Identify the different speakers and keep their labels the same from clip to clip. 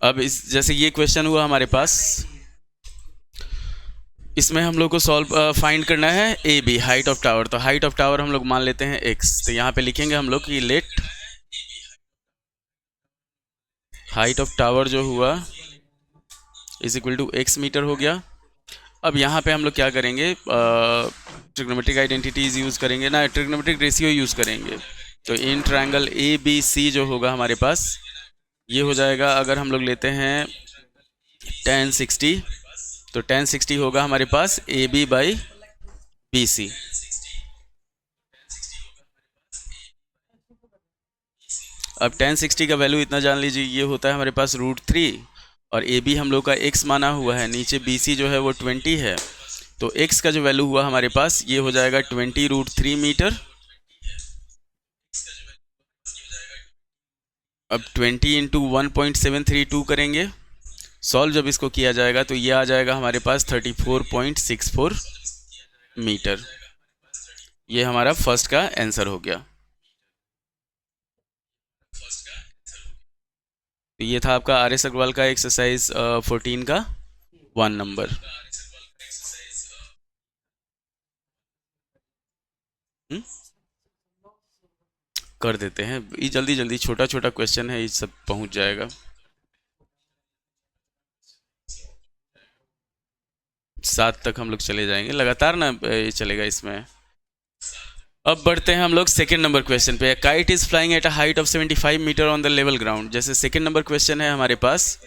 Speaker 1: अब इस जैसे ये क्वेश्चन हुआ हमारे पास, इसमें हम लोग को सॉल्व फाइंड करना है A B height of tower. तो हाइट ऑफ टावर हम लोग मान लेते हैं एक्स। तो यहाँ पे लिखेंगे हम लोग कि लेट हाइट ऑफ टावर जो हुआ is equal to x metre हो गया। अब यहाँ पे हम लोग क्या करेंगे, ट्रिग्नोमेट्रिक आइडेंटिटीज यूज़ करेंगे ना, ट्रिग्नोमेट्रिक रेशियो यूज़ करेंगे। तो इन ट्रायंगल ए बी सी जो होगा हमारे पास, ये हो जाएगा, अगर हम लोग लेते हैं tan 60, तो tan 60 होगा हमारे पास A B by B C. अब tan 60 का वैल्यू इतना जान लीजिए, ये होता है हमारे पास √3, और ए बी हम लोग का x माना हुआ है, नीचे बी सी जो है वो 20 है। तो x का जो वैल्यू हुआ हमारे पास, ये हो जाएगा 20√3 मीटर। अब 20 इंटू 1.732 करेंगे, सॉल्व जब इसको किया जाएगा तो ये आ जाएगा हमारे पास 34.64 मीटर। ये हमारा फर्स्ट का आंसर हो गया। तो ये था आपका आर एस अग्रवाल का एक्सरसाइज 14 का 1 नंबर। कर देते हैं, ये जल्दी जल्दी, छोटा छोटा क्वेश्चन है, ये सब पहुंच जाएगा। 7 तक हम लोग चले जाएंगे लगातार ना, ये चलेगा इसमें। अब बढ़ते हैं हम लोग सेकेंड नंबर क्वेश्चन पे। Kite is flying at a height of 75 metre on the level ground. जैसे सेकेंड नंबर क्वेश्चन है हमारे पास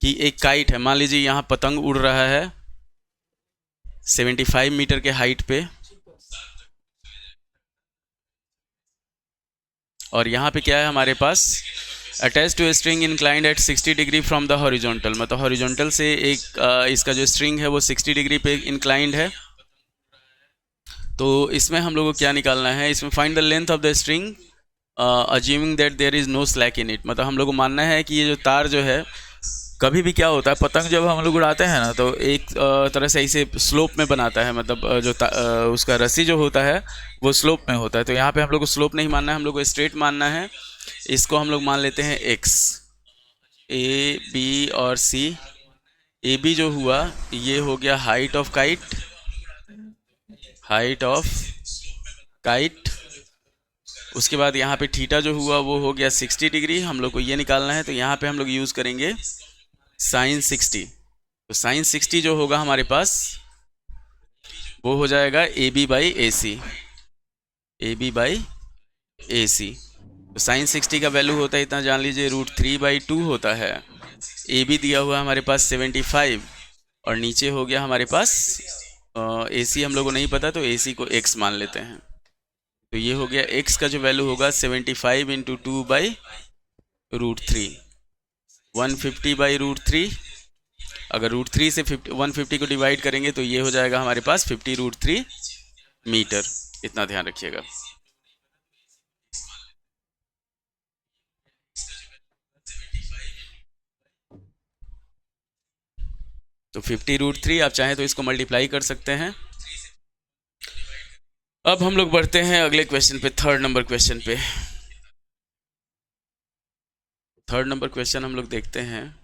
Speaker 1: कि एक काइट है, मान लीजिए यहाँ पतंग उड़ रहा है 75 मीटर के हाइट पे, और यहाँ पे क्या है हमारे पास, attach to a string inclined at 60 degree from the horizontal. मतलब हॉरिजॉन्टल से एक इसका जो स्ट्रिंग है वो 60 डिग्री पे इंक्लाइंड है। तो इसमें हम लोगों को क्या निकालना है, इसमें find the length of the string assuming that there is no slack in it. मतलब हम लोग को मानना है कि ये जो तार जो है, कभी भी क्या होता है, पतंग जब हम लोग उड़ाते हैं ना, तो एक तरह से इसे स्लोप में बनाता है। मतलब उसका रस्सी जो होता है वो स्लोप में होता है। तो यहाँ पे हम लोग को स्लोप नहीं मानना है, हम लोग को स्ट्रेट मानना है। इसको हम लोग मान लेते हैं एक्स। ए बी और सी, ए बी जो हुआ ये हो गया height of kite, height of kite. उसके बाद यहाँ पे थीटा जो हुआ वो हो गया 60 डिग्री, हम लोग को ये निकालना है। तो यहाँ पे हम लोग यूज़ करेंगे साइन 60। तो साइन 60 जो होगा हमारे पास वो हो जाएगा A B by A C, A B by A C. तो साइन 60 का वैल्यू होता है इतना जान लीजिए, √3/2 होता है। ए बी दिया हुआ हमारे पास 75, और नीचे हो गया हमारे पास ए सी हम लोग को नहीं पता, तो ए सी को x मान लेते हैं। तो ये हो गया x का जो वैल्यू होगा 75 इंटू 2/√3, 150/√3। अगर √3 से 150 को डिवाइड करेंगे तो ये हो जाएगा हमारे पास 50√3 मीटर। इतना ध्यान रखिएगा। तो 50√3, आप चाहें तो इसको मल्टीप्लाई कर सकते हैं। अब हम लोग बढ़ते हैं अगले क्वेश्चन पे, थर्ड नंबर क्वेश्चन पे। थर्ड नंबर क्वेश्चन हम लोग देखते हैं।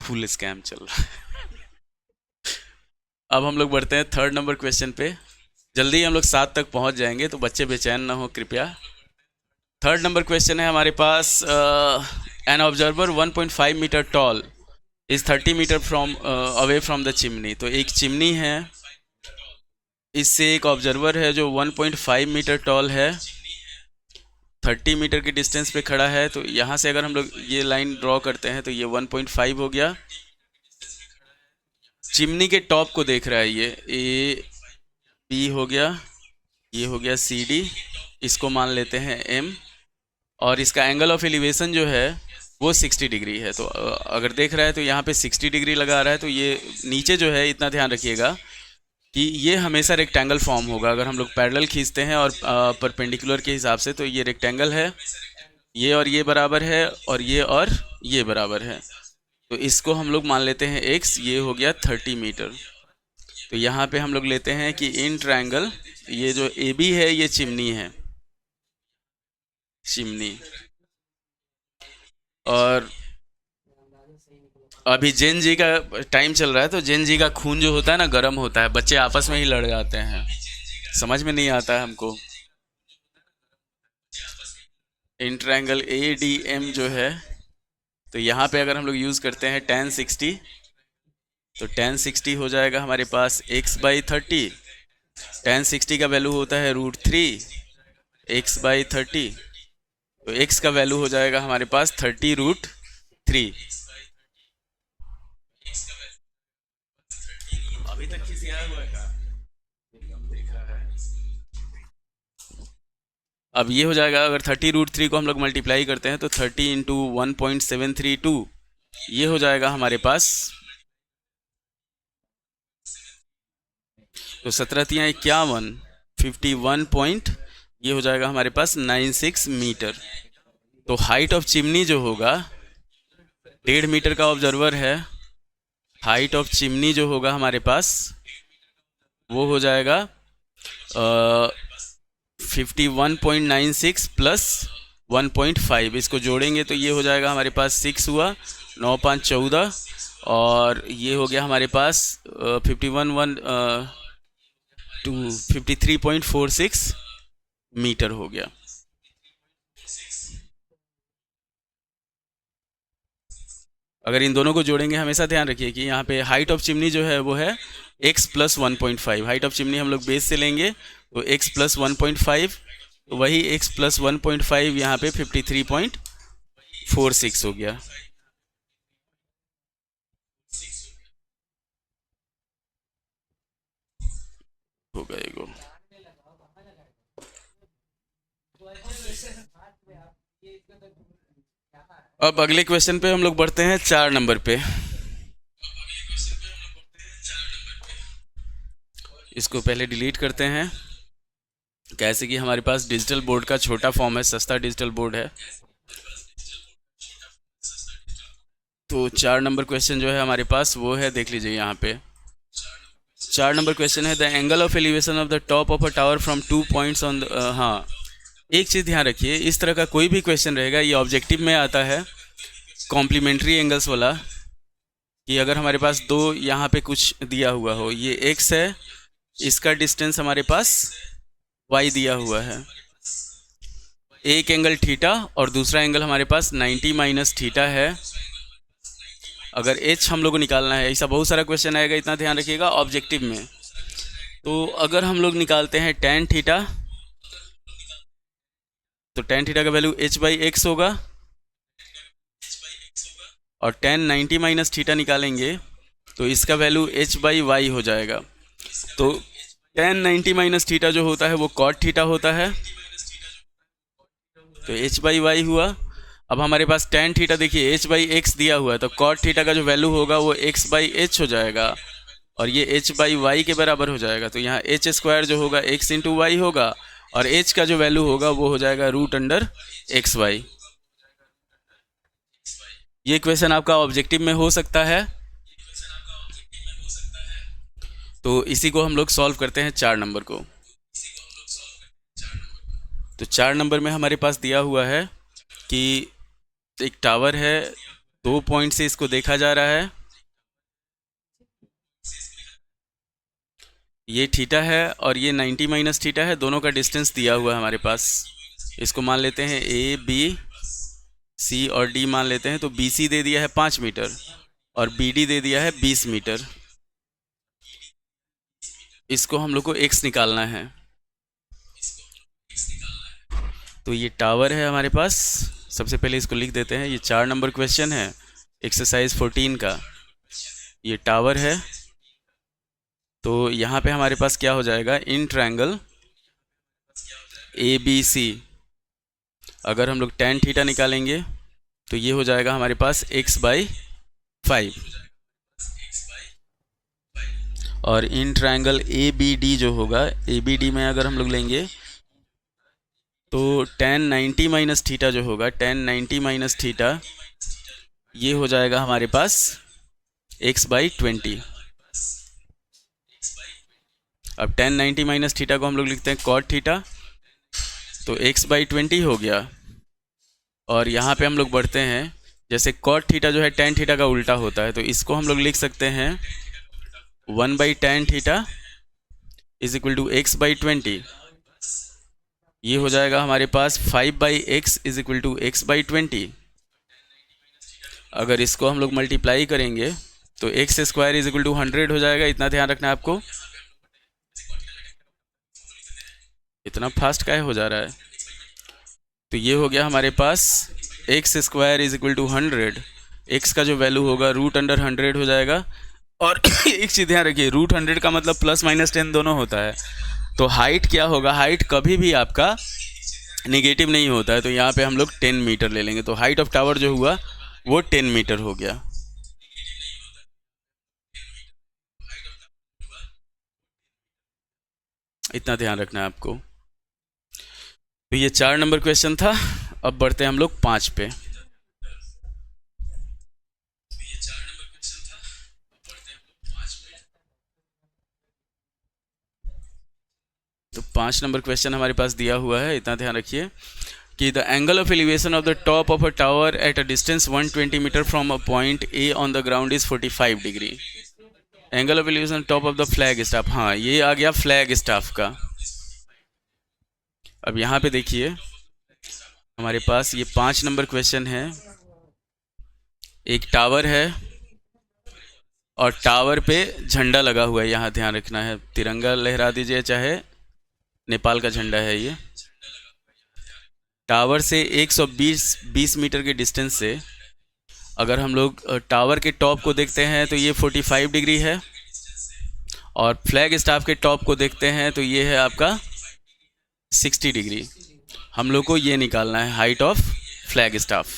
Speaker 1: फुल स्कैम चल रहा है। अब हम लोग बढ़ते हैं थर्ड नंबर क्वेश्चन पे। जल्दी हम लोग 7 तक पहुंच जाएंगे, तो बच्चे बेचैन ना हो कृपया। थर्ड नंबर क्वेश्चन है हमारे पास, an observer 1.5 metre tall is 30 metre from away from the chimney. तो एक चिमनी है, इससे एक ऑब्जर्वर है जो 1.5 मीटर टॉल है, 30 मीटर की डिस्टेंस पे खड़ा है। तो यहाँ से अगर हम लोग ये लाइन ड्रॉ करते हैं तो ये 1.5 हो गया। चिमनी के टॉप को देख रहा है, ये ए बी हो गया, ये हो गया सी डी, इसको मान लेते हैं एम, और इसका एंगल ऑफ एलिवेशन जो है वो 60 डिग्री है। तो अगर देख रहा है तो यहाँ पे 60 डिग्री लगा रहा है। तो ये नीचे जो है, इतना ध्यान रखिएगा कि ये हमेशा रेक्टेंगल फॉर्म होगा। अगर हम लोग पैरेलल खींचते हैं और परपेंडिकुलर के हिसाब से, तो ये रेक्टेंगल है, ये और ये बराबर है, और ये बराबर है। तो इसको हम लोग मान लेते हैं x, ये हो गया 30 मीटर। तो यहाँ पे हम लोग लेते हैं कि इन ट्रायंगल, ये जो AB है ये चिमनी है, चिमनी। और अभी जेन जी का टाइम चल रहा है, तो जेन जी का खून जो होता है ना, गर्म होता है, बच्चे आपस में ही लड़ जाते हैं, समझ में नहीं आता है हमको। इन ट्रायंगल ADM जो है, तो यहाँ पे अगर हम लोग यूज़ करते हैं tan 60, तो tan 60 हो जाएगा हमारे पास x/30। tan 60 का वैल्यू होता है √3 x/30, तो x का वैल्यू हो जाएगा हमारे पास 30√3। अभी तक किसी आया हुआ है? अब ये हो जाएगा, अगर 30√3 को हम लोग मल्टीप्लाई करते हैं तो 30 इंटू 1.732, ये हो जाएगा हमारे पास, तो 17×51 51 पॉइंट, ये हो जाएगा हमारे पास 96 मीटर। तो हाइट ऑफ चिमनी जो होगा, 1.5 मीटर का ऑब्जर्वर है, हाइट ऑफ चिमनी जो होगा हमारे पास वो हो जाएगा 51.96 प्लस 1.5, इसको जोड़ेंगे तो ये हो जाएगा हमारे पास 6 हुआ, 9 5 14, और ये हो गया हमारे पास 53.46 मीटर हो गया। अगर इन दोनों को जोड़ेंगे, हमेशा ध्यान रखिए कि यहाँ पे हाइट ऑफ चिमनी जो है वो है x plus 1.5। Height of chimney हम लोग बेस से लेंगे तो x प्लस 1.5, तो वही x प्लस 1.5 यहाँ पे 53.46 हो गया। होगा एगो। अब अगले क्वेश्चन पे हम लोग बढ़ते हैं 4 नंबर पे। इसको पहले डिलीट करते हैं, कैसे कि हमारे पास डिजिटल बोर्ड का छोटा फॉर्म है, सस्ता डिजिटल बोर्ड है। तो 4 नंबर क्वेश्चन जो है हमारे पास वो है, देख लीजिए यहाँ पे 4 नंबर क्वेश्चन है, the angle of elevation of the top of a tower from 2 points on the. हाँ, एक चीज़ ध्यान रखिए, इस तरह का कोई भी क्वेश्चन रहेगा ये ऑब्जेक्टिव में आता है, कॉम्प्लीमेंट्री एंगल्स वाला, कि अगर हमारे पास दो यहाँ पे कुछ दिया हुआ हो, ये x है, इसका डिस्टेंस हमारे पास y दिया हुआ है, एक एंगल थीटा और दूसरा एंगल हमारे पास 90 माइनस थीटा है। अगर h हम लोग को निकालना है, ऐसा बहुत सारा क्वेश्चन आएगा, इतना ध्यान रखिएगा ऑब्जेक्टिव में। तो अगर हम लोग निकालते हैं tan थीटा, तो tan थीटा का वैल्यू h/x होगा, और tan 90 माइनस थीटा निकालेंगे तो इसका वैल्यू h/y हो जाएगा। तो tan 90 माइनस थीटा जो होता है वो cot थीटा होता है, तो h/y हुआ। अब हमारे पास tan थीटा देखिए h/x दिया हुआ है, तो cot थीटा का जो वैल्यू होगा वो x/h हो जाएगा, और ये h/y के बराबर हो जाएगा। तो यहाँ h² जो होगा x इंटू वाई होगा, और h का जो वैल्यू होगा वो हो जाएगा √xy। ये क्वेश्चन आपका ऑब्जेक्टिव में हो सकता है, तो इसी को हम लोग सॉल्व करते हैं 4 नंबर को। तो 4 नंबर में हमारे पास दिया हुआ है कि एक टावर है, 2 पॉइंट से इसको देखा जा रहा है, ये थीटा है और ये 90 माइनस थीटा है, दोनों का डिस्टेंस दिया हुआ है हमारे पास। इसको मान लेते हैं A B C और D मान लेते हैं, तो BC दे दिया है 5 मीटर और BD दे दिया है 20 मीटर। इसको हम लोग को x निकालना है। तो ये टावर है हमारे पास, सबसे पहले इसको लिख देते हैं, ये 4 नंबर क्वेश्चन है एक्सरसाइज 14 का, ये टावर है। तो यहाँ पे हमारे पास क्या हो जाएगा, इन ट्रायंगल ABC, अगर हम लोग tan थीटा निकालेंगे तो ये हो जाएगा हमारे पास x/5, और in triangle A B D जो होगा, ए बी डी में अगर हम लोग लेंगे तो tan 90 माइनस थीटा जो होगा, tan 90 माइनस थीटा ये हो जाएगा हमारे पास x/20। अब tan 90 माइनस थीटा को हम लोग लिखते हैं cot थीटा, तो x/20 हो गया। और यहाँ पे हम लोग बढ़ते हैं, जैसे cot थीटा जो है tan थीटा का उल्टा होता है, तो इसको हम लोग लिख सकते हैं 1/tan theta is equal to x/20। ये हो जाएगा हमारे पास 5/x is equal to x/20। अगर इसको हम लोग मल्टीप्लाई करेंगे तो x² इज इक्वल टू 100 हो जाएगा। इतना ध्यान रखना है आपको। इतना फास्ट काहे हो जा रहा है? तो ये हो गया हमारे पास x² is equal to 100। x का जो वैल्यू होगा √100 हो जाएगा। और एक चीज़ ध्यान रखिए, √100 का मतलब +-10 दोनों होता है। तो हाइट क्या होगा, हाइट कभी भी आपका नेगेटिव नहीं होता है। तो यहाँ पे हम लोग 10 मीटर ले लेंगे। तो हाइट ऑफ टावर जो हुआ वो 10 मीटर हो गया। इतना ध्यान रखना है आपको। तो ये 4 नंबर क्वेश्चन था। अब बढ़ते हैं हम लोग 5 पे। तो 5 नंबर क्वेश्चन हमारे पास दिया हुआ है। इतना ध्यान रखिए कि the angle of elevation of the top of a tower at a distance 120 metre from a point A on the ground is 45 degree. Angle of elevation top of the flag staff. हाँ, ये आ गया flag staff का। अब यहाँ पे देखिए हमारे पास ये 5 नंबर क्वेश्चन है। एक टावर है और टावर पे झंडा लगा हुआ है। यहाँ ध्यान रखना है, तिरंगा लहरा दीजिए, चाहे नेपाल का झंडा है। ये टावर से 120 मीटर के डिस्टेंस से अगर हम लोग टावर के टॉप को देखते हैं तो ये 45 डिग्री है। और फ्लैग स्टाफ के टॉप को देखते हैं तो ये है आपका 60 डिग्री। हम लोग को ये निकालना है हाइट ऑफ फ्लैग स्टाफ।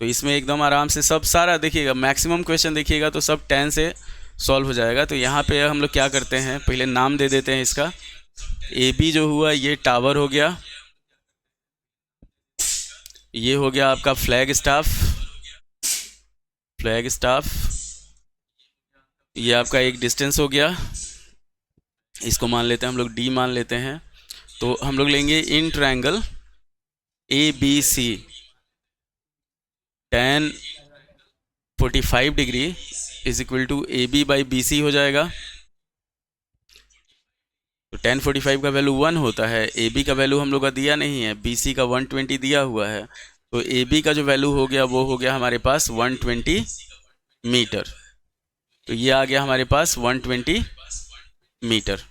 Speaker 1: तो इसमें एकदम आराम से सब सारा देखिएगा, मैक्सिमम क्वेश्चन देखिएगा तो सब 10 से सॉल्व हो जाएगा। तो यहाँ पे हम लोग क्या करते हैं, पहले नाम दे देते हैं इसका। ए बी जो हुआ ये टावर हो गया, ये हो गया आपका फ्लैग स्टाफ। फ्लैग स्टाफ ये आपका एक डिस्टेंस हो गया, इसको मान लेते हैं हम लोग डी मान लेते हैं। तो हम लोग लेंगे in triangle A B C tan 45 degree is equal to A B by B C हो जाएगा। तो tan 45 का वैल्यू 1 होता है। ए बी का वैल्यू हम लोग का दिया नहीं है, बी सी का 120 दिया हुआ है। तो ए बी का जो वैल्यू हो गया वो हो गया हमारे पास 120 मीटर। तो ये आ गया हमारे पास 120 मीटर।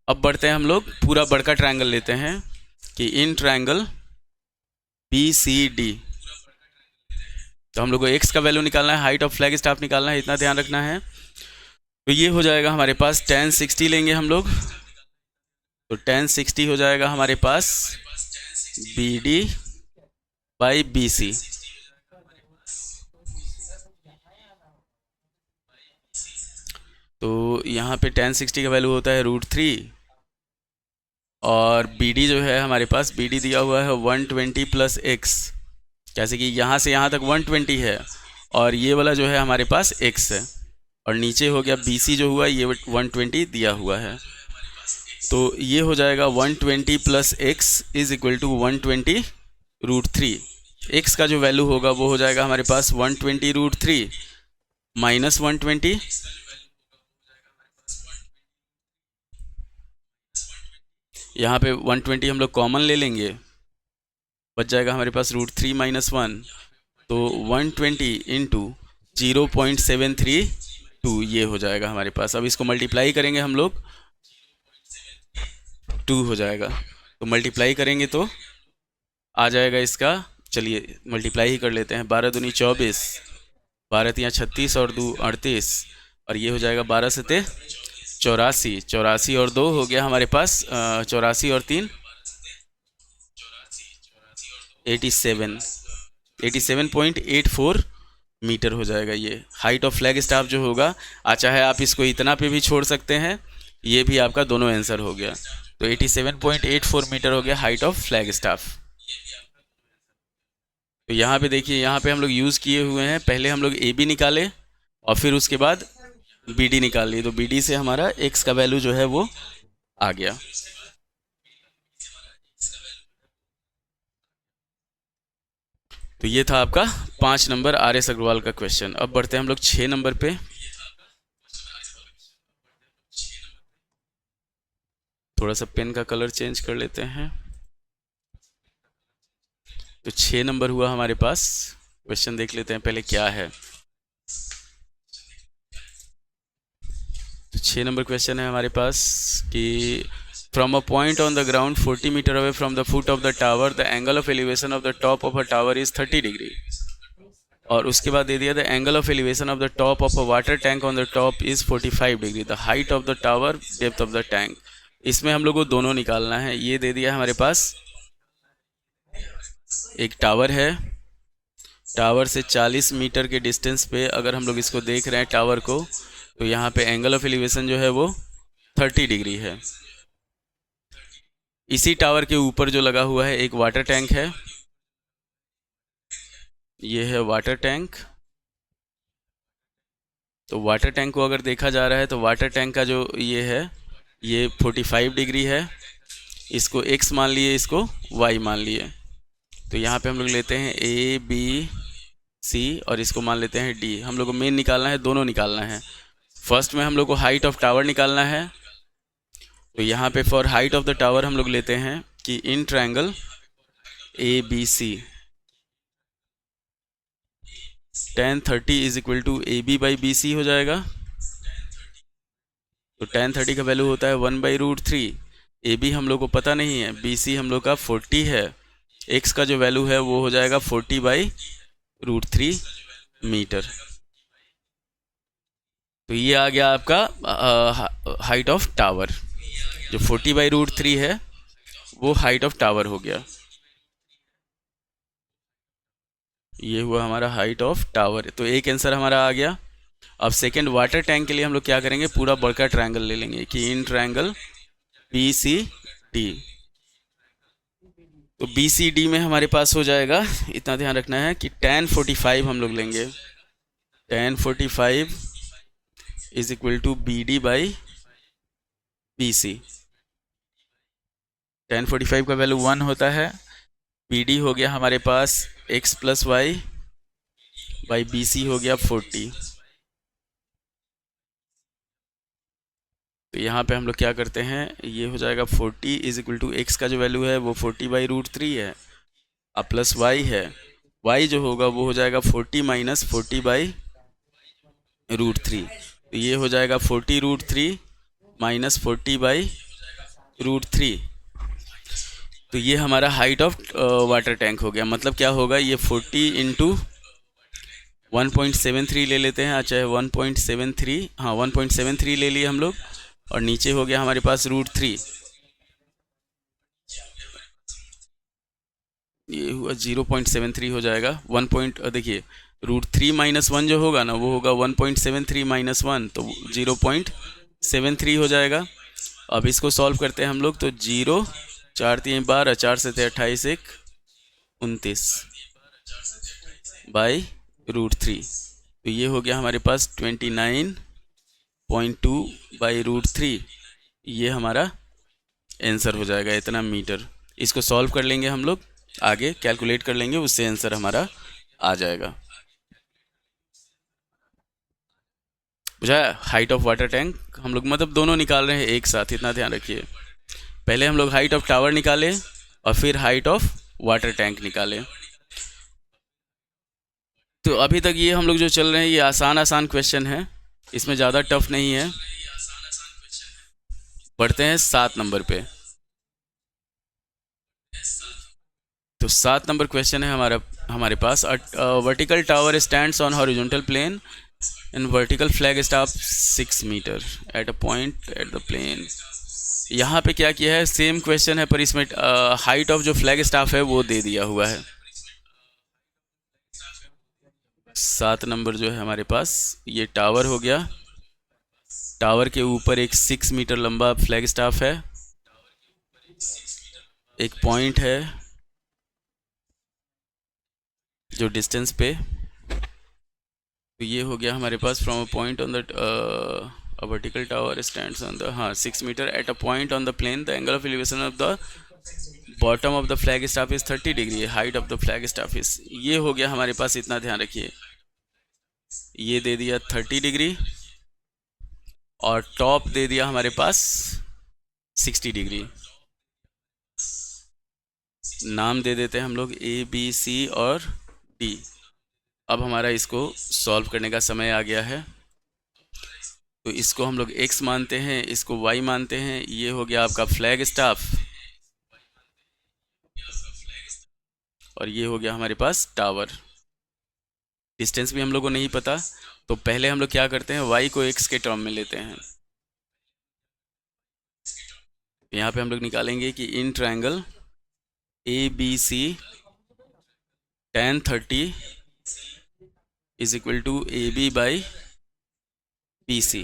Speaker 1: अब बढ़ते हैं हम लोग, पूरा बड़का ट्रायंगल लेते हैं कि in triangle B C D. तो हम लोग को x का वैल्यू निकालना है, हाइट ऑफ फ्लैग स्टाफ निकालना है। इतना ध्यान रखना है। तो ये हो जाएगा हमारे पास tan 60 लेंगे हम लोग। तो tan 60 हो जाएगा हमारे पास B D by B C. तो यहाँ पे tan 60 का वैल्यू होता है √3। और बी डी जो है हमारे पास, बी डी दिया हुआ है 120 प्लस x। जैसे कि यहाँ से यहाँ तक 120 है और ये वाला जो है हमारे पास x है। और नीचे हो गया BC जो हुआ ये 120 दिया हुआ है। तो ये हो जाएगा 120 plus x is equal to 120 √3। x का जो वैल्यू होगा वो हो जाएगा हमारे पास 120 √3 माइनस 120। यहाँ पे 120 हम लोग कॉमन ले लेंगे, बच जाएगा हमारे पास √3 माइनस 1। तो 120 इंटू 0.732 ये हो जाएगा हमारे पास। अब इसको मल्टीप्लाई करेंगे हम लोग, 2 हो जाएगा। तो मल्टीप्लाई करेंगे तो आ जाएगा इसका, चलिए मल्टीप्लाई ही कर लेते हैं। 12 दूनी 24, 12 तियाँ 36 और 2 38, और ये हो जाएगा 12 सते 84। 84 और 2 हो गया हमारे पास 84 और 3 87। 87.84 मीटर हो जाएगा ये हाइट ऑफ फ्लैग स्टाफ जो होगा। चाहे आप इसको इतना पे भी छोड़ सकते हैं, ये भी आपका दोनों आंसर हो गया। तो 87.84 मीटर हो गया हाइट ऑफ फ्लैग स्टाफ। तो यहाँ पे देखिए, यहाँ पे हम लोग यूज़ किए हुए हैं, पहले हम लोग ए बी निकाले और फिर उसके बाद बी डी निकाल लिए। तो बी डी से हमारा एक्स का वैल्यू जो है वो आ गया। तो ये था आपका 5 नंबर आर एस अग्रवाल का क्वेश्चन। अब बढ़ते हैं हम लोग 6 नंबर पे। थोड़ा सा पेन का कलर चेंज कर लेते हैं। तो 6 नंबर हुआ हमारे पास। क्वेश्चन देख लेते हैं पहले क्या है। तो 6 नंबर क्वेश्चन है हमारे पास कि from a point on the ground 40 metre away from the foot of the tower the angle of elevation of the top of a tower is 30 degree. और उसके बाद दे दिया the angle of elevation of the top of a water tank on the top is 45 degree. The height of the tower, depth of the tank. इसमें हम लोग को दोनों निकालना है। ये दे दिया हमारे पास एक टावर है, टावर से 40 मीटर के डिस्टेंस पे अगर हम लोग इसको देख रहे हैं टावर को, तो यहाँ पे एंगल ऑफ एलिवेशन जो है वो 30 डिग्री है। इसी टावर के ऊपर जो लगा हुआ है एक वाटर टैंक है, ये है वाटर टैंक। तो वाटर टैंक को अगर देखा जा रहा है तो वाटर टैंक का जो ये है ये 45 डिग्री है। इसको x मान लिए, इसको y मान लिए। तो यहाँ पे हम लोग लेते हैं a b c और इसको मान लेते हैं d। हम लोग को मेन निकालना है, दोनों निकालना है। फर्स्ट में हम लोग को हाइट ऑफ टावर निकालना है। तो यहाँ पे for height of the tower हम लोग लेते हैं कि in triangle A B C tan 30 is equal to A B by B C हो जाएगा। तो tan 30 का वैल्यू होता है 1/√3। ए बी हम लोग को पता नहीं है, बी सी हम लोग का 40 है, x का जो वैल्यू है वो हो जाएगा 40/√3 मीटर। तो ये आ गया आपका हाइट ऑफ टावर। जो 40/√3 है वो हाइट ऑफ टावर हो गया। ये हुआ हमारा हाइट ऑफ टावर। तो एक आंसर हमारा आ गया। अब सेकंड वाटर टैंक के लिए हम लोग क्या करेंगे, पूरा बड़का ट्रायंगल ले लेंगे कि in triangle B C D. तो बी सी डी में हमारे पास हो जाएगा, इतना ध्यान रखना है कि tan 45 हम लोग लेंगे। tan 45 is equal to B D by B C. tan 45 का वैल्यू 1 होता है। बी डी हो गया हमारे पास x plus y by B C हो गया 40। तो यहाँ पे हम लोग क्या करते हैं, ये हो जाएगा 40 इज इक्वल टू एक्स का जो वैल्यू है वो 40/√3 है, अब प्लस वाई है। वाई जो होगा वो हो जाएगा 40 माइनस 40/√3। तो ये हो जाएगा 40√3 माइनस 40/√3। तो ये हमारा हाइट ऑफ वाटर टैंक हो गया। मतलब क्या होगा, ये 40 इंटू 1.73 ले लेते हैं, चाहे 1.73, हाँ 1.73 ले लिए हम लोग, और नीचे हो गया हमारे पास √3। ये हुआ 0.73 हो जाएगा। देखिए √3 माइनस 1 जो होगा ना वो होगा 1.73 माइनस 1, तो 0.73 हो जाएगा। अब इसको सॉल्व करते हैं हम लोग। तो 0 4 3 12, 4 से 28 1 29 बाई √3। तो ये हो गया हमारे पास 29.2/√3। ये हमारा आंसर हो जाएगा, इतना मीटर। इसको सॉल्व कर लेंगे हम लोग, आगे कैलकुलेट कर लेंगे, उससे आंसर हमारा आ जाएगा। बुझा? हाइट ऑफ वाटर टैंक हम लोग मतलब दोनों निकाल रहे हैं एक साथ, इतना ध्यान रखिए। पहले हम लोग हाइट ऑफ टावर निकाले और फिर हाइट ऑफ वाटर टैंक निकाले। तो अभी तक ये हम लोग जो चल रहे हैं ये आसान क्वेश्चन है, इसमें ज़्यादा टफ नहीं है। बढ़ते हैं 7 नंबर पे। तो 7 नंबर क्वेश्चन है हमारे पास। Vertical tower stands on horizontal plane in vertical flag staff 6 metre at a point at the plane. यहाँ पे क्या किया है, सेम क्वेश्चन है पर इसमें हाइट ऑफ जो फ्लैग स्टाफ है वो दे दिया हुआ है। 7 नंबर जो है हमारे पास ये टावर हो गया। टावर के ऊपर एक 6 मीटर लंबा फ्लैग स्टाफ है, एक पॉइंट है जो डिस्टेंस पे, तो ये हो गया हमारे पास from a point on the vertical tower stands on the, हाँ 6 metre at a point on the plane, the angle of elevation of the bottom of the flag staff is 30 degree, height of the flag staff is, ये हो गया हमारे पास। इतना ध्यान रखिए, ये दे दिया 30 डिग्री और टॉप दे दिया हमारे पास 60 डिग्री। नाम दे देते हैं हम लोग ए बी सी और डी। अब हमारा इसको सॉल्व करने का समय आ गया है, तो इसको हम लोग x मानते हैं, इसको y मानते हैं। ये हो गया आपका फ्लैग स्टाफ और ये हो गया हमारे पास टावर। डिस्टेंस भी हम लोग को नहीं पता, तो पहले हम लोग क्या करते हैं, y को x के टर्म में लेते हैं। यहाँ पे हम लोग निकालेंगे कि in triangle A B C tan 30 is equal to A B by B C.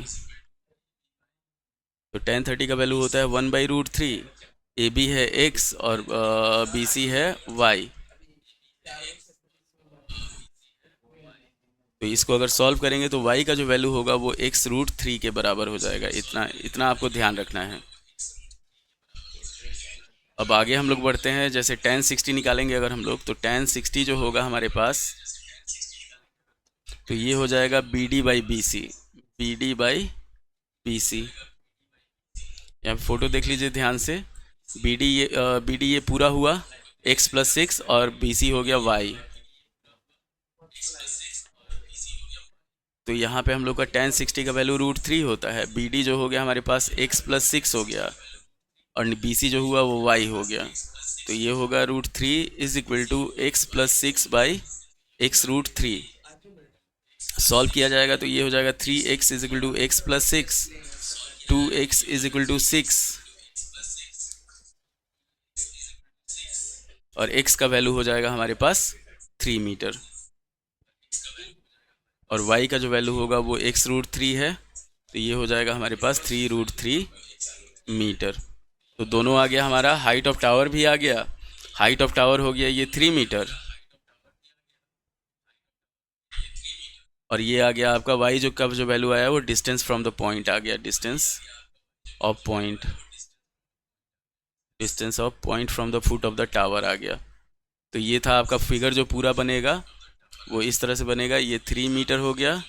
Speaker 1: तो tan 30 का वैल्यू होता है 1/√3। ए बी है x और बी सी है y। तो इसको अगर सॉल्व करेंगे तो y का जो वैल्यू होगा वो x√3 के बराबर हो जाएगा। इतना इतना आपको ध्यान रखना है। अब आगे हम लोग बढ़ते हैं, जैसे tan 60 निकालेंगे अगर हम लोग, तो tan 60 जो होगा हमारे पास, तो ये हो जाएगा B D by B C, B D by B C. यहाँ फोटो देख लीजिए ध्यान से, बी डी ये पूरा हुआ x + 6 और बी सी हो गया y। तो यहाँ पे हम लोग का tan 60 का वैल्यू √3 होता है। बी डी जो हो गया हमारे पास x + 6 हो गया और बी सी जो हुआ वो y हो गया। तो ये होगा √3 is equal to x + 6 by x√3। Solve किया जाएगा तो ये हो जाएगा 3x is equal to x + 6, 2x is equal to 6 और x का वैल्यू हो जाएगा हमारे पास 3 मीटर और y का जो वैल्यू होगा वो x√3 है, तो ये हो जाएगा हमारे पास 3√3 मीटर। तो दोनों आ गया हमारा, हाइट ऑफ टावर भी आ गया, हाइट ऑफ टावर हो गया ये 3 मीटर और ये आ गया आपका y जो का जो वैल्यू आया वो डिस्टेंस फ्रॉम द पॉइंट आ गया, distance of point, distance of point from the foot of the tower आ गया। तो ये था आपका फिगर जो पूरा बनेगा वो इस तरह से बनेगा। ये 3 मीटर हो गया,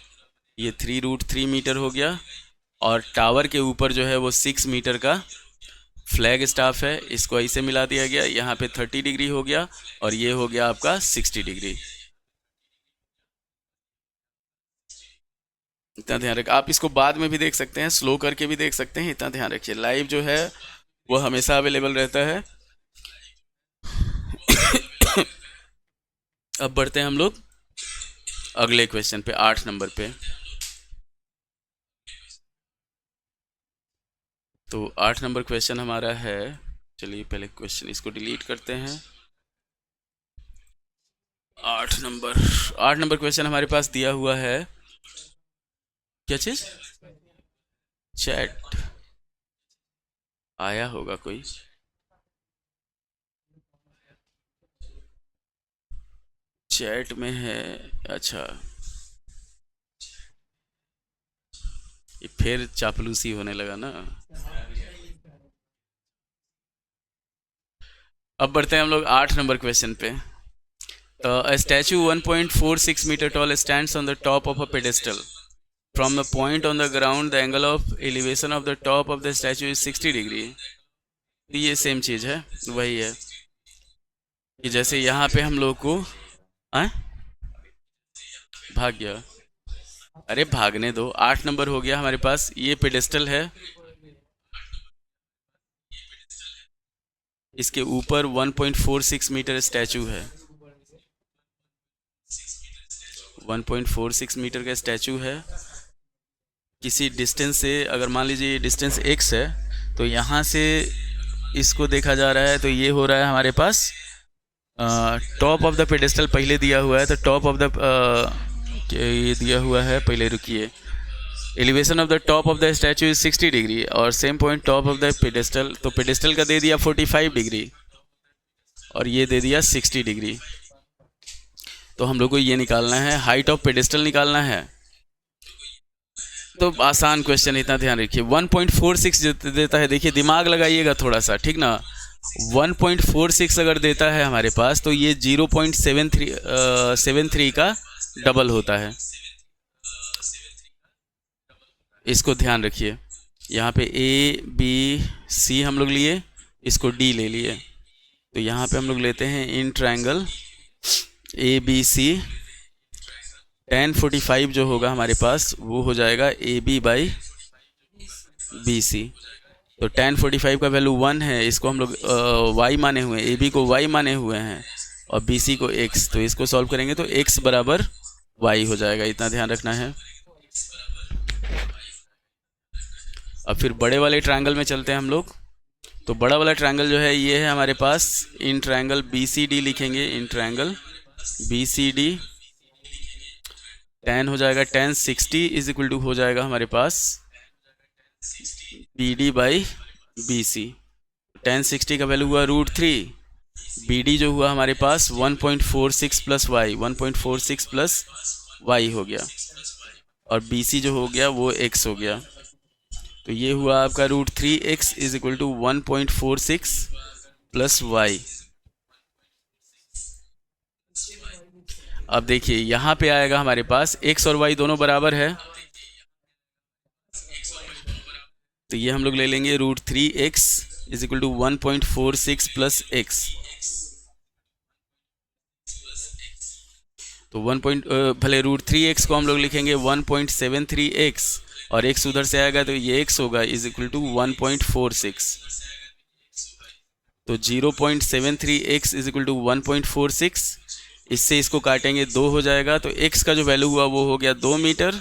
Speaker 1: ये 3√3 मीटर हो गया और टावर के ऊपर जो है वो 6 मीटर का फ्लैग स्टाफ है, इसको ऐसे मिला दिया गया। यहाँ पे 30 डिग्री हो गया और ये हो गया आपका 60 डिग्री। इतना ध्यान रख, आप इसको बाद में भी देख सकते हैं, स्लो करके भी देख सकते हैं। इतना ध्यान रखिए, लाइव जो है वो हमेशा अवेलेबल रहता है। अब बढ़ते हैं हम लोग अगले क्वेश्चन पे, 8 नंबर पे। तो 8 नंबर क्वेश्चन हमारा है, चलिए पहले क्वेश्चन इसको डिलीट करते हैं। 8 नंबर क्वेश्चन हमारे पास दिया हुआ है, क्या चीज, चैट आया होगा कोई, चैट में है। अच्छा, ये फिर चापलूसी होने लगा ना। अब बढ़ते हैं हम लोग 8 नंबर क्वेश्चन पे। A statue 1.46 meter tall stands on the top of a pedestal. From the point on the ground, the angle of elevation of the top of the statue is 60 degree. ये same चीज़ है, वही है कि जैसे यहाँ पे हम लोग को भाग गया, अरे भागने दो। 8 नंबर हो गया हमारे पास, ये पेडेस्टल है, इसके ऊपर 1.46 मीटर स्टैचू है, 1.46 मीटर का स्टैचू है। किसी डिस्टेंस से, अगर मान लीजिए ये डिस्टेंस x है, तो यहाँ से इसको देखा जा रहा है, तो ये हो रहा है हमारे पास टॉप ऑफ द पेडेस्टल पहले दिया हुआ है, तो टॉप ऑफ द क्या ये दिया हुआ है, पहले रुकिए। Elevation of the top of the statue is 60 degree और same point top of the pedestal, तो पेडेस्टल का दे दिया 45 डिग्री और ये दे दिया 60 डिग्री। तो हम लोग को ये निकालना है, हाइट ऑफ पेडेस्टल निकालना है। तो आसान क्वेश्चन, इतना ध्यान रखिए। 1.46 देता है, देखिए दिमाग लगाइएगा थोड़ा सा, ठीक ना। 1.46 अगर देता है हमारे पास तो ये 0.73 का डबल होता है। इसको ध्यान रखिए। यहाँ पे ए बी सी हम लोग लिए, इसको डी ले लिए, तो यहाँ पे हम लोग लेते हैं in triangle A B C. tan 45 जो होगा हमारे पास वो हो जाएगा A B by B C. तो tan 45 का वैल्यू 1 है, इसको हम लोग y माने हुए हैं, ए बी को y माने हुए हैं और बी सी को x, तो इसको सॉल्व करेंगे तो x बराबर y हो जाएगा, इतना ध्यान रखना है। अब फिर बड़े वाले ट्रायंगल में चलते हैं हम लोग। तो बड़ा वाला ट्रायंगल जो है ये है हमारे पास, in triangle B C D लिखेंगे, in triangle B C D. tan हो जाएगा tan 60 इज इक्वल टू हो जाएगा हमारे पास B D by B C. tan 60 का वैल्यू हुआ √3, बी डी जो हुआ हमारे पास 1.46 प्लस वाई, 1.46 प्लस वाई हो गया और बी सी जो हो गया वो x हो गया। तो ये हुआ आपका √3x is equal to 1.46 plus y. अब देखिए यहाँ पे आएगा हमारे पास x और y दोनों बराबर है, तो ये हम लोग ले लेंगे √3x is equal to 1.46 plus x। तो भले √3x को हम लोग लिखेंगे 1.73x और x उधर से आएगा तो ये x होगा इज इक्वल टू 1.46। तो 0.73x इज इक्वल टू 1.46, इससे इसको काटेंगे 2 हो जाएगा, तो x का जो वैल्यू हुआ वो हो गया 2 मीटर,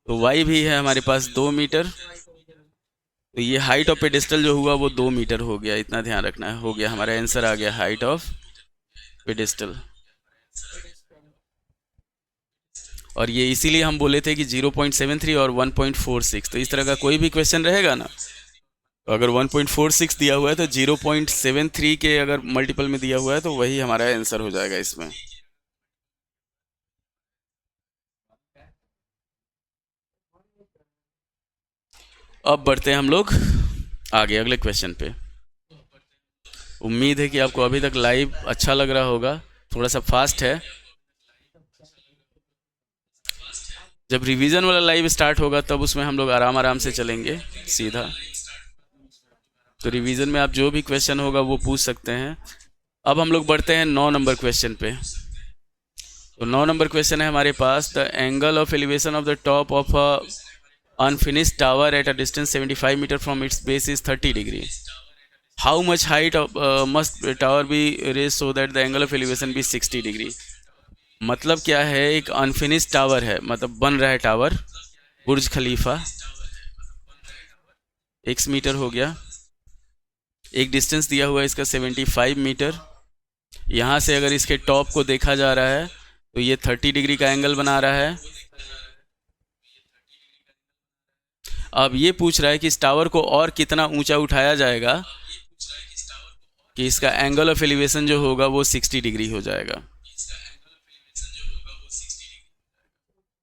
Speaker 1: तो y भी है हमारे पास 2 मीटर, तो ये हाइट ऑफ पेडेस्टल जो हुआ वो 2 मीटर हो गया, इतना ध्यान रखना है। हो गया हमारा आंसर, आ गया हाइट ऑफ पेडेस्टल। और ये इसीलिए हम बोले थे कि 0.73 और 1.46, तो इस तरह का कोई भी क्वेश्चन रहेगा ना, तो अगर 1.46 दिया हुआ है तो 0.73 के अगर मल्टीपल में दिया हुआ है तो वही हमारा आंसर हो जाएगा इसमें। अब बढ़ते हैं हम लोग आगे अगले क्वेश्चन पे। उम्मीद है कि आपको अभी तक लाइव अच्छा लग रहा होगा, थोड़ा सा फास्ट है। जब रिवीजन वाला लाइव स्टार्ट होगा तब उसमें हम लोग आराम आराम से चलेंगे सीधा। तो रिवीजन में आप जो भी क्वेश्चन होगा वो पूछ सकते हैं। अब हम लोग बढ़ते हैं 9 नंबर क्वेश्चन पे। तो 9 नंबर क्वेश्चन है हमारे पास, the angle of elevation of the top of a unfinished tower at a distance 75 metre from its base is 30 degree. How much height must tower be raise so that the angle of elevation be 60 degree. मतलब क्या है, एक unfinished tower है, मतलब बन रहा है tower, बुर्ज खलीफा, x metre हो गया, एक डिस्टेंस दिया हुआ है इसका 75 मीटर। यहाँ से अगर इसके टॉप को देखा जा रहा है तो ये 30 डिग्री का एंगल बना रहा है। अब ये पूछ रहा है कि इस टावर को और कितना ऊंचा उठाया जाएगा कि इसका एंगल ऑफ एलिवेशन जो होगा वो 60 डिग्री हो जाएगा।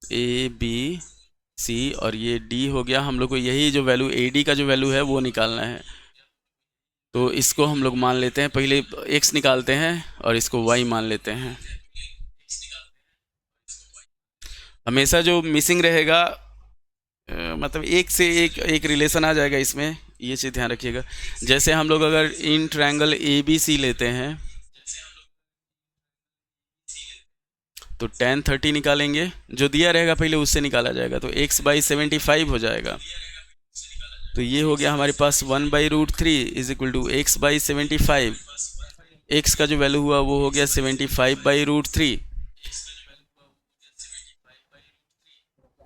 Speaker 1: ए बी सी और ये डी हो गया, हम लोग को यही जो वैल्यू ए डी का जो वैल्यू है वो निकालना है। तो इसको हम लोग मान लेते हैं, पहले x निकालते हैं और इसको y मान लेते हैं। हमेशा जो मिसिंग रहेगा मतलब एक से एक रिलेशन आ जाएगा इसमें, ये चीज़ ध्यान रखिएगा। जैसे हम लोग अगर इन ट्रायंगल ए बी सी लेते हैं तो tan 30 निकालेंगे, जो दिया रहेगा पहले उससे निकाला जाएगा, तो x/75 हो जाएगा। तो ये हो गया हमारे पास 1/√3 is equal to x/75। x का जो वैल्यू हुआ वो हो गया 75/√3।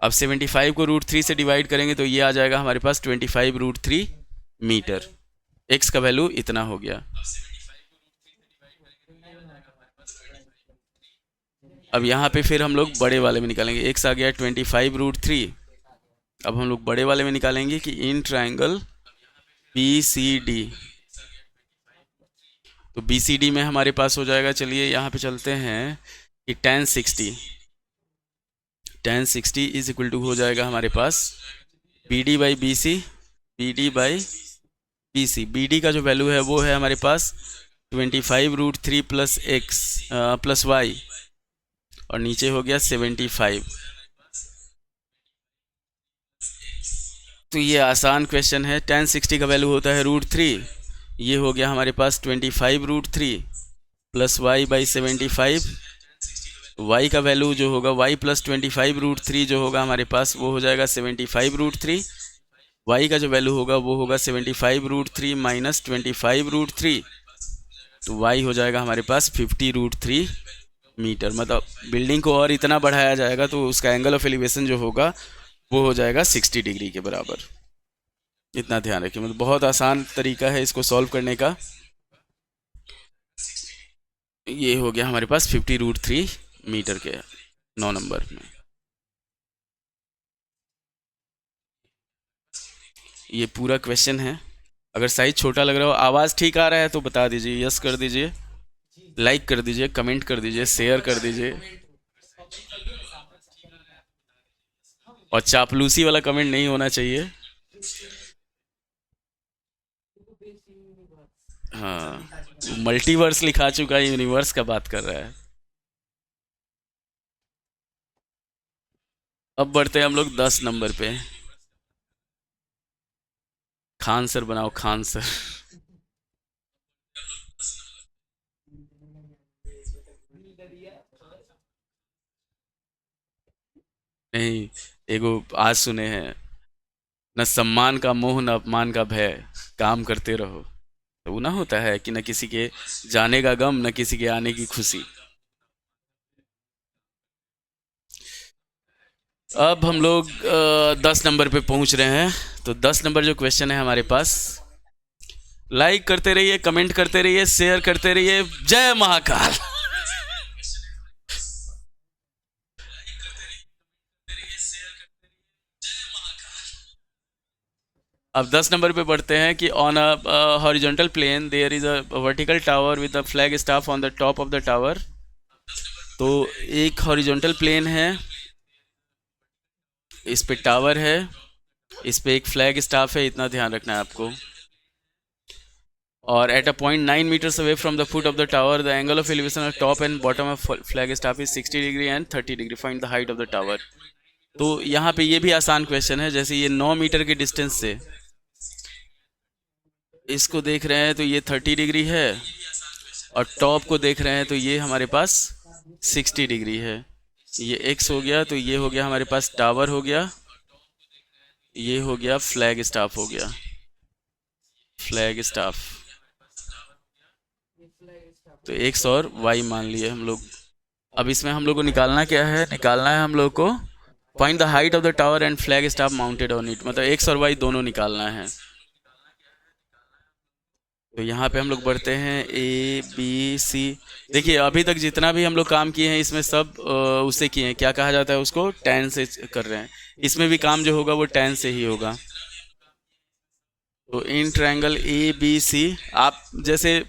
Speaker 1: अब 75 को √3 से डिवाइड करेंगे तो ये आ जाएगा हमारे पास 25√3 मीटर। x का वैल्यू इतना हो गया। अब यहाँ पे फिर हम लोग बड़े वाले में निकालेंगे। एक्स आ गया 25√3। अब हम लोग बड़े वाले में निकालेंगे कि in triangle B C D, तो बी सी डी में हमारे पास हो जाएगा, चलिए यहाँ पे चलते हैं कि tan60 इज इक्वल टू हो जाएगा हमारे पास B D by B C, B D by B C. B D का जो वैल्यू है वो है हमारे पास 25√3 प्लस एक्स प्लस वाई, और नीचे हो गया 75। तो ये आसान क्वेश्चन है। tan60 का वैल्यू होता है √3, ये हो गया हमारे पास 25√3 प्लस वाई बाई 75। y का वैल्यू जो होगा y प्लस 25√3 जो होगा हमारे पास वो हो जाएगा 75√3। y का जो वैल्यू होगा वो होगा 75√3 माइनस 25√3, तो y हो जाएगा हमारे पास 50√3 मीटर। मतलब बिल्डिंग को और इतना बढ़ाया जाएगा तो उसका एंगल ऑफ एलिवेशन जो होगा वो हो जाएगा 60 डिग्री के बराबर। इतना ध्यान रखिए, मतलब बहुत आसान तरीका है इसको सॉल्व करने का। ये हो गया हमारे पास 50√3 मीटर के 9 नंबर में। ये पूरा क्वेश्चन है। अगर साइज छोटा लग रहा हो, आवाज़ ठीक आ रहा है तो बता दीजिए, यस कर दीजिए, लाइक कर दीजिए, कमेंट कर दीजिए, शेयर कर दीजिए, और चापलूसी वाला कमेंट नहीं होना चाहिए। हाँ, मल्टीवर्स लिखा चुका है, यूनिवर्स का बात कर रहा है। अब बढ़ते हैं हम लोग 10 नंबर पे। खान सर बनाओ, खान सर। नहीं, एगो आज सुने हैं, न सम्मान का मोह न अपमान का भय, काम करते रहो। तो वो ना होता है कि न किसी के जाने का गम न किसी के आने की खुशी। अब हम लोग 10 नंबर पे पहुंच रहे हैं। तो 10 नंबर जो क्वेश्चन है हमारे पास, लाइक करते रहिए, कमेंट करते रहिए, शेयर करते रहिए। जय महाकाल। अब 10 नंबर पे पढ़ते हैं कि on a horizontal plane there is a vertical tower with a flag staff on the top of the tower. तो एक हॉरिजॉन्टल प्लेन है, इस पे टावर है, इस पे एक फ्लैग स्टाफ है, इतना ध्यान रखना है आपको। और at a point 9 metres away from the foot of the tower the angle of elevation of top and bottom of flag staff is 60 degree and 30 degree. Find the height of the tower. तो यहाँ पे ये भी आसान question है। जैसे ये 9 metre के डिस्टेंस से इसको देख रहे हैं तो ये 30 डिग्री है, और टॉप को देख रहे हैं तो ये हमारे पास 60 डिग्री है। ये x हो गया, तो ये हो गया हमारे पास टावर हो गया, ये हो गया फ्लैग स्टाफ हो गया, फ्लैग स्टाफ। तो x और y मान लिए हम लोग। अब इसमें हम लोग को निकालना क्या है, निकालना है हम लोग को find the height of the tower and flag staff mounted on it. मतलब x और y दोनों निकालना है। तो यहाँ पे हम लोग बढ़ते हैं ए बी सी। देखिए अभी तक जितना भी हम लोग काम किए हैं इसमें सब उससे किए हैं, क्या कहा जाता है उसको, tan से कर रहे हैं। इसमें भी काम जो होगा वो tan से ही होगा। तो इन ट्रायंगल ए बी सी, आप जैसे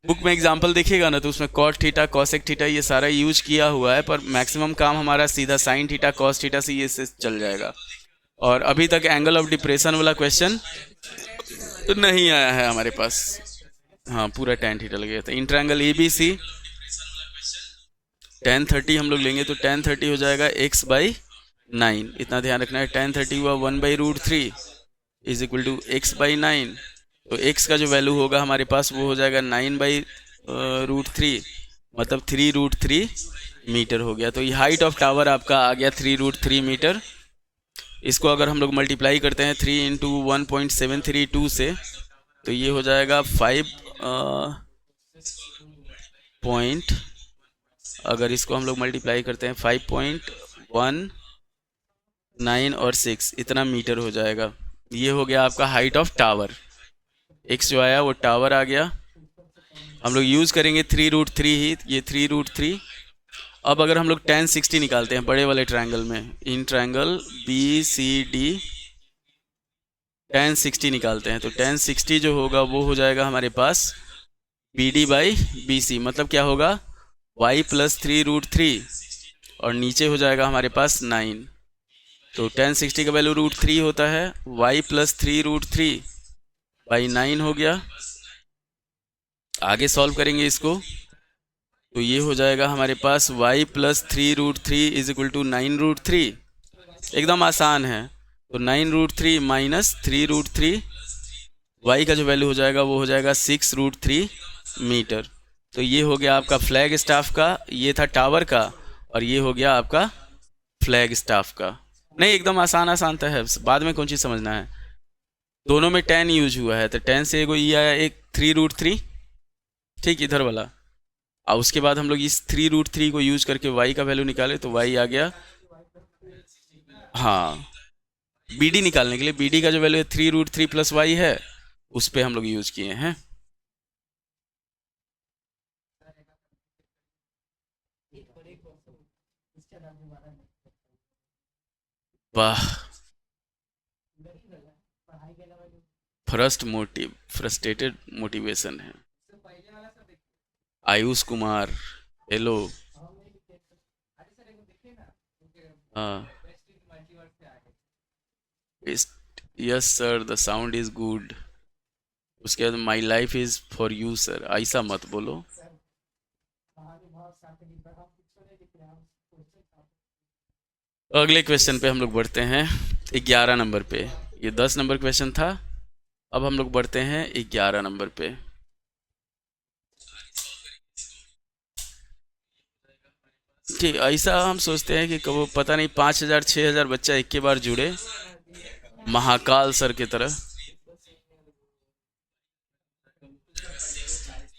Speaker 1: बुक में एग्जांपल देखिएगा ना तो उसमें cot थीटा cosec थीटा ये सारा यूज किया हुआ है, पर मैक्सिमम काम हमारा सीधा sin थीटा cos थीटा से ये से चल जाएगा। और अभी तक एंगल ऑफ डिप्रेशन वाला क्वेश्चन नहीं आया है हमारे पास। हाँ, पूरा tan थीटा लगेगा। तो इन triangle A B C tan30 हम लोग लेंगे तो tan30 हो जाएगा x/9। इतना ध्यान रखना है। tan30 हुआ 1/√3 इज इक्वल टू x/9। तो x का जो वैल्यू होगा हमारे पास वो हो जाएगा 9/√3, मतलब 3√3 मीटर हो गया। तो ये हाइट ऑफ टावर आपका आ गया 3√3 मीटर। इसको अगर हम लोग मल्टीप्लाई करते हैं 3 इंटू 1.732 से, तो ये हो जाएगा 5 पॉइंट, अगर इसको हम लोग मल्टीप्लाई करते हैं 5.19 और 6, इतना मीटर हो जाएगा। ये हो गया आपका हाइट ऑफ टावर। x जो आया वो टावर आ गया। हम लोग यूज़ करेंगे 3√3 ही, ये 3√3 अब अगर हम लोग tan 60 निकालते हैं बड़े वाले ट्रायंगल में, इन ट्रायंगल BCD tan 60 निकालते हैं, तो tan 60 जो होगा वो हो जाएगा हमारे पास BD/BC, मतलब क्या होगा y + 3√3 और नीचे हो जाएगा हमारे पास 9। तो tan 60 का वैल्यू √3 होता है, y + 3√3/9 हो गया। आगे सॉल्व करेंगे इसको, तो ये हो जाएगा हमारे पास y + 3√3 = 9√3। एकदम आसान है। तो 9√3 - 3√3, y का जो वैल्यू हो जाएगा वो हो जाएगा 6√3 मीटर। तो ये हो गया आपका फ्लैग स्टाफ का, ये था टावर का, और ये हो गया आपका फ्लैग स्टाफ का। नहीं, एकदम आसान आसान तो है, बाद में कौन चीज़ समझना है। दोनों में tan यूज हुआ है, तो tan से एगो ये आया एक 3√3, ठीक, इधर वाला। और उसके बाद हम लोग इस 3√3 को यूज करके y का वैल्यू निकाले, तो y आ गया, हाँ, BD निकालने के लिए BD का जो वैल्यू है 3√3 + y है, उस पर हम लोग यूज किए हैं। वाह, फ्रस्ट्रेटेड मोटिवेशन है। आयुष कुमार, हेलो। हाँ, yes sir, the sound is good. उसके बाद my life is for you sir, ऐसा मत बोलो। अगले क्वेश्चन पे हम लोग बढ़ते हैं 11 नंबर पे। ये 10 नंबर क्वेश्चन था, अब हम लोग बढ़ते हैं 11 नंबर पे। ठीक, ऐसा हम सोचते हैं कि कब पता नहीं 5,000 6,000 बच्चा एक के बार जुड़े महाकाल सर की तरह।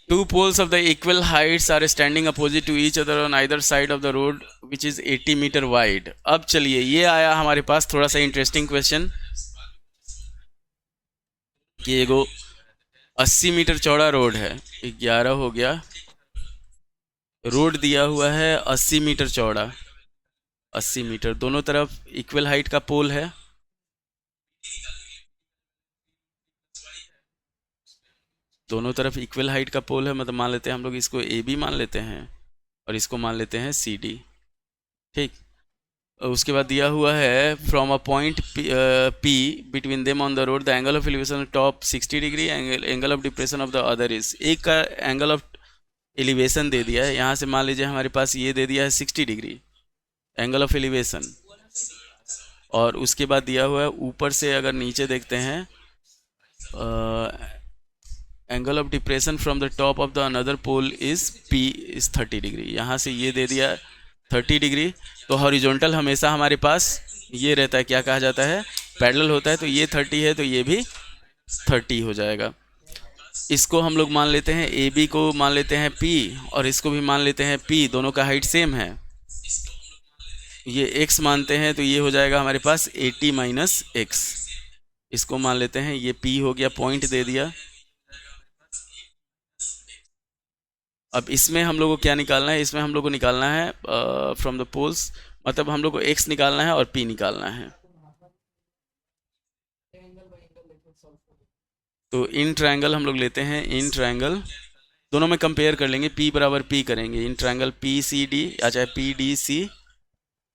Speaker 1: Two poles of the equal heights are standing opposite to each other on either side of the road which is 80 metre wide। अब चलिए, ये आया हमारे पास थोड़ा सा इंटरेस्टिंग क्वेश्चन कि एगो 80 मीटर चौड़ा रोड है, 11 हो गया, रोड दिया हुआ है 80 मीटर चौड़ा, 80 मीटर, दोनों तरफ इक्वल हाइट का पोल है। दोनों तरफ इक्वल हाइट का पोल है, मतलब मान लेते हैं हम लोग इसको AB मान लेते हैं और इसको मान लेते हैं CD, ठीक। उसके बाद दिया हुआ है from a point P between them on the road the angle of elevation top 60 degree, angle of depression of the other is. एक का एंगल ऑफ एलिवेशन दे दिया है, यहाँ से मान लीजिए हमारे पास ये दे दिया है 60 डिग्री एंगल ऑफ एलिवेशन, और उसके बाद दिया हुआ है ऊपर से अगर नीचे देखते हैं angle of depression from the top of the another pole is P is 30 degree, यहाँ से ये दे दिया 30 डिग्री। तो हॉरिजॉन्टल हमेशा हमारे पास ये रहता है, क्या कहा जाता है, पैरेलल होता है। तो ये 30 है तो ये भी 30 हो जाएगा। इसको हम लोग मान लेते हैं, AB को मान लेते हैं P और इसको भी मान लेते हैं P, दोनों का हाइट सेम है। ये x मानते हैं तो ये हो जाएगा हमारे पास 80 - x, इसको मान लेते हैं, ये P हो गया, पॉइंट दे दिया। अब इसमें हम लोग को क्या निकालना है, इसमें हम लोग को निकालना है फ्रॉम द पोल्स, मतलब हम लोग को x निकालना है और P निकालना है। तो इन ट्रायंगल हम लोग लेते हैं, इन ट्रायंगल दोनों में कंपेयर कर लेंगे, P = P करेंगे, इन ट्रायंगल PCD या चाहे PDC,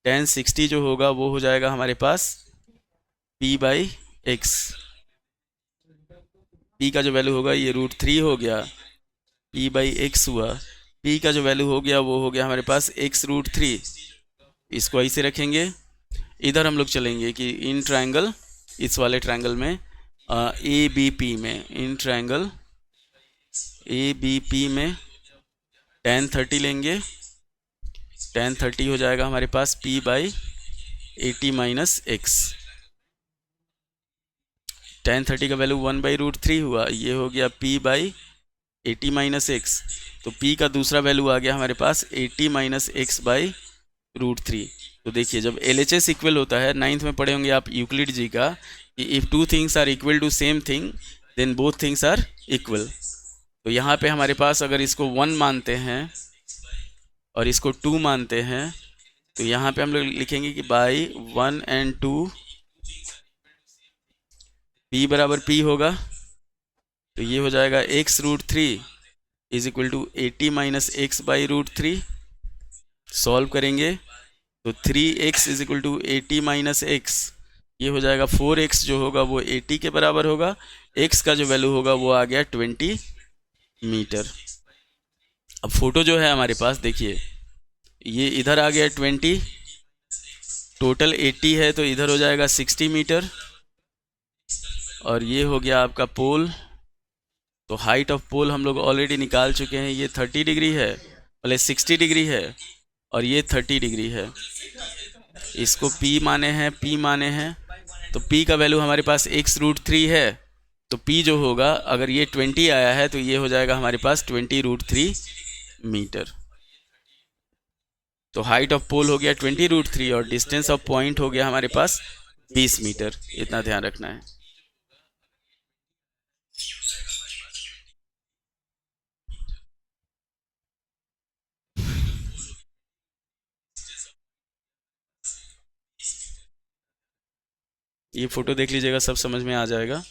Speaker 1: tan 60 जो होगा वो हो जाएगा हमारे पास P/x। P का जो वैल्यू होगा ये √3 हो गया, P/x हुआ, P का जो वैल्यू हो गया वो हो गया हमारे पास x√3। इसको ऐसे रखेंगे, इधर हम लोग चलेंगे कि इन ट्रायंगल, इस वाले ट्रायंगल में ABP में, इन ट्रायंगल ABP में tan 30 लेंगे, tan 30 हो जाएगा हमारे पास P/80 - x। tan 30 का वैल्यू 1/√3 हुआ, ये हो गया P/80 - x। तो P का दूसरा वैल्यू आ गया हमारे पास 80 - x/√3। तो देखिए, जब LHS इक्वल होता है, 9th में पढ़े होंगे आप यूक्लिड जी का, कि if two things are equal to same thing then both things are equal. तो यहाँ पे हमारे पास अगर इसको 1 मानते हैं और इसको 2 मानते हैं, तो यहाँ पे हम लोग लिखेंगे कि बाई 1 and 2 p बराबर p होगा। तो ये हो जाएगा x√3 is equal to 80 minus x by √3। Solve करेंगे तो 3x is equal to 80 minus x, ये हो जाएगा 4x जो होगा वो 80 के बराबर होगा। x का जो वैल्यू होगा वो आ गया 20 मीटर। अब फोटो जो है हमारे पास देखिए, ये इधर आ गया 20, टोटल 80 है तो इधर हो जाएगा 60 मीटर, और ये हो गया आपका पोल। तो हाइट ऑफ पोल हम लोग ऑलरेडी निकाल चुके हैं, ये 30 डिग्री है, पहले 60 डिग्री है और ये 30 डिग्री है। इसको P माने हैं, P माने हैं, तो P का वैल्यू हमारे पास x√3 है, तो P जो होगा अगर ये 20 आया है तो ये हो जाएगा हमारे पास 20√3 मीटर। तो हाइट ऑफ पोल हो गया 20√3 और डिस्टेंस ऑफ पॉइंट हो गया हमारे पास 20 मीटर। इतना ध्यान रखना है। ये फोटो देख लीजिएगा, सब समझ में आ जाएगा।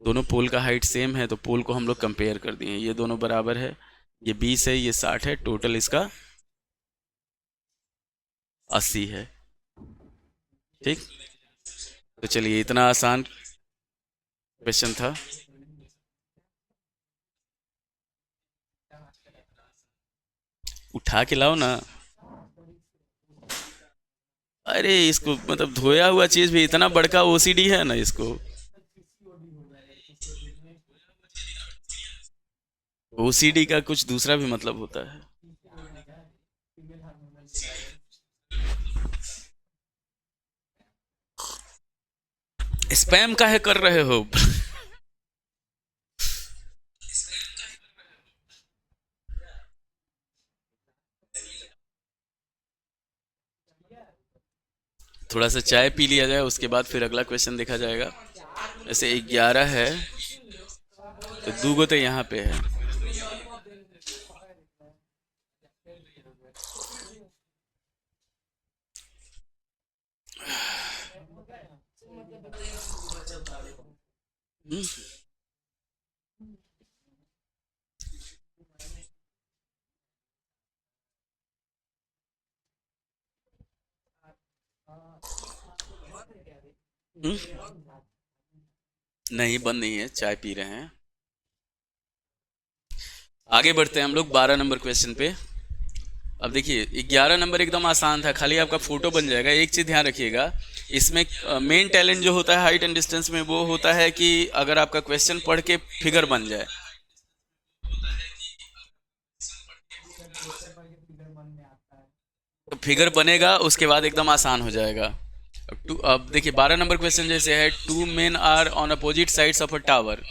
Speaker 1: दोनों पोल का हाइट सेम है तो पोल को हम लोग कंपेयर कर दिए, ये दोनों बराबर है, ये 20 है, ये 60 है, टोटल इसका 80 है। ठीक, तो चलिए, इतना आसान क्वेश्चन था। उठा के लाओ ना। अरे इसको मतलब धोया हुआ चीज भी इतना बड़का ओसीडी है ना इसको। ओसीडी का कुछ दूसरा भी मतलब होता है। स्पैम काहे कर रहे हो? थोड़ा सा चाय पी लिया जाए, उसके बाद फिर अगला क्वेश्चन देखा जाएगा। ऐसे 11 है तो 2 गो तो यहाँ पे है। हम्म, हम्म, नहीं बंद नहीं है, चाय पी रहे हैं। आगे बढ़ते हैं हम लोग 12 नंबर क्वेश्चन पे। अब देखिए 11 नंबर एकदम आसान था, खाली आपका फोटो बन जाएगा। एक चीज ध्यान रखिएगा, इसमें मेन टैलेंट जो होता है हाइट एंड डिस्टेंस में वो होता है कि अगर आपका क्वेश्चन पढ़ के फिगर बन जाए। तो फिगर बनेगा उसके बाद एकदम आसान हो जाएगा। अब देखिए 12 नंबर क्वेश्चन जैसे है, 2 men are on opposite sides of a tower,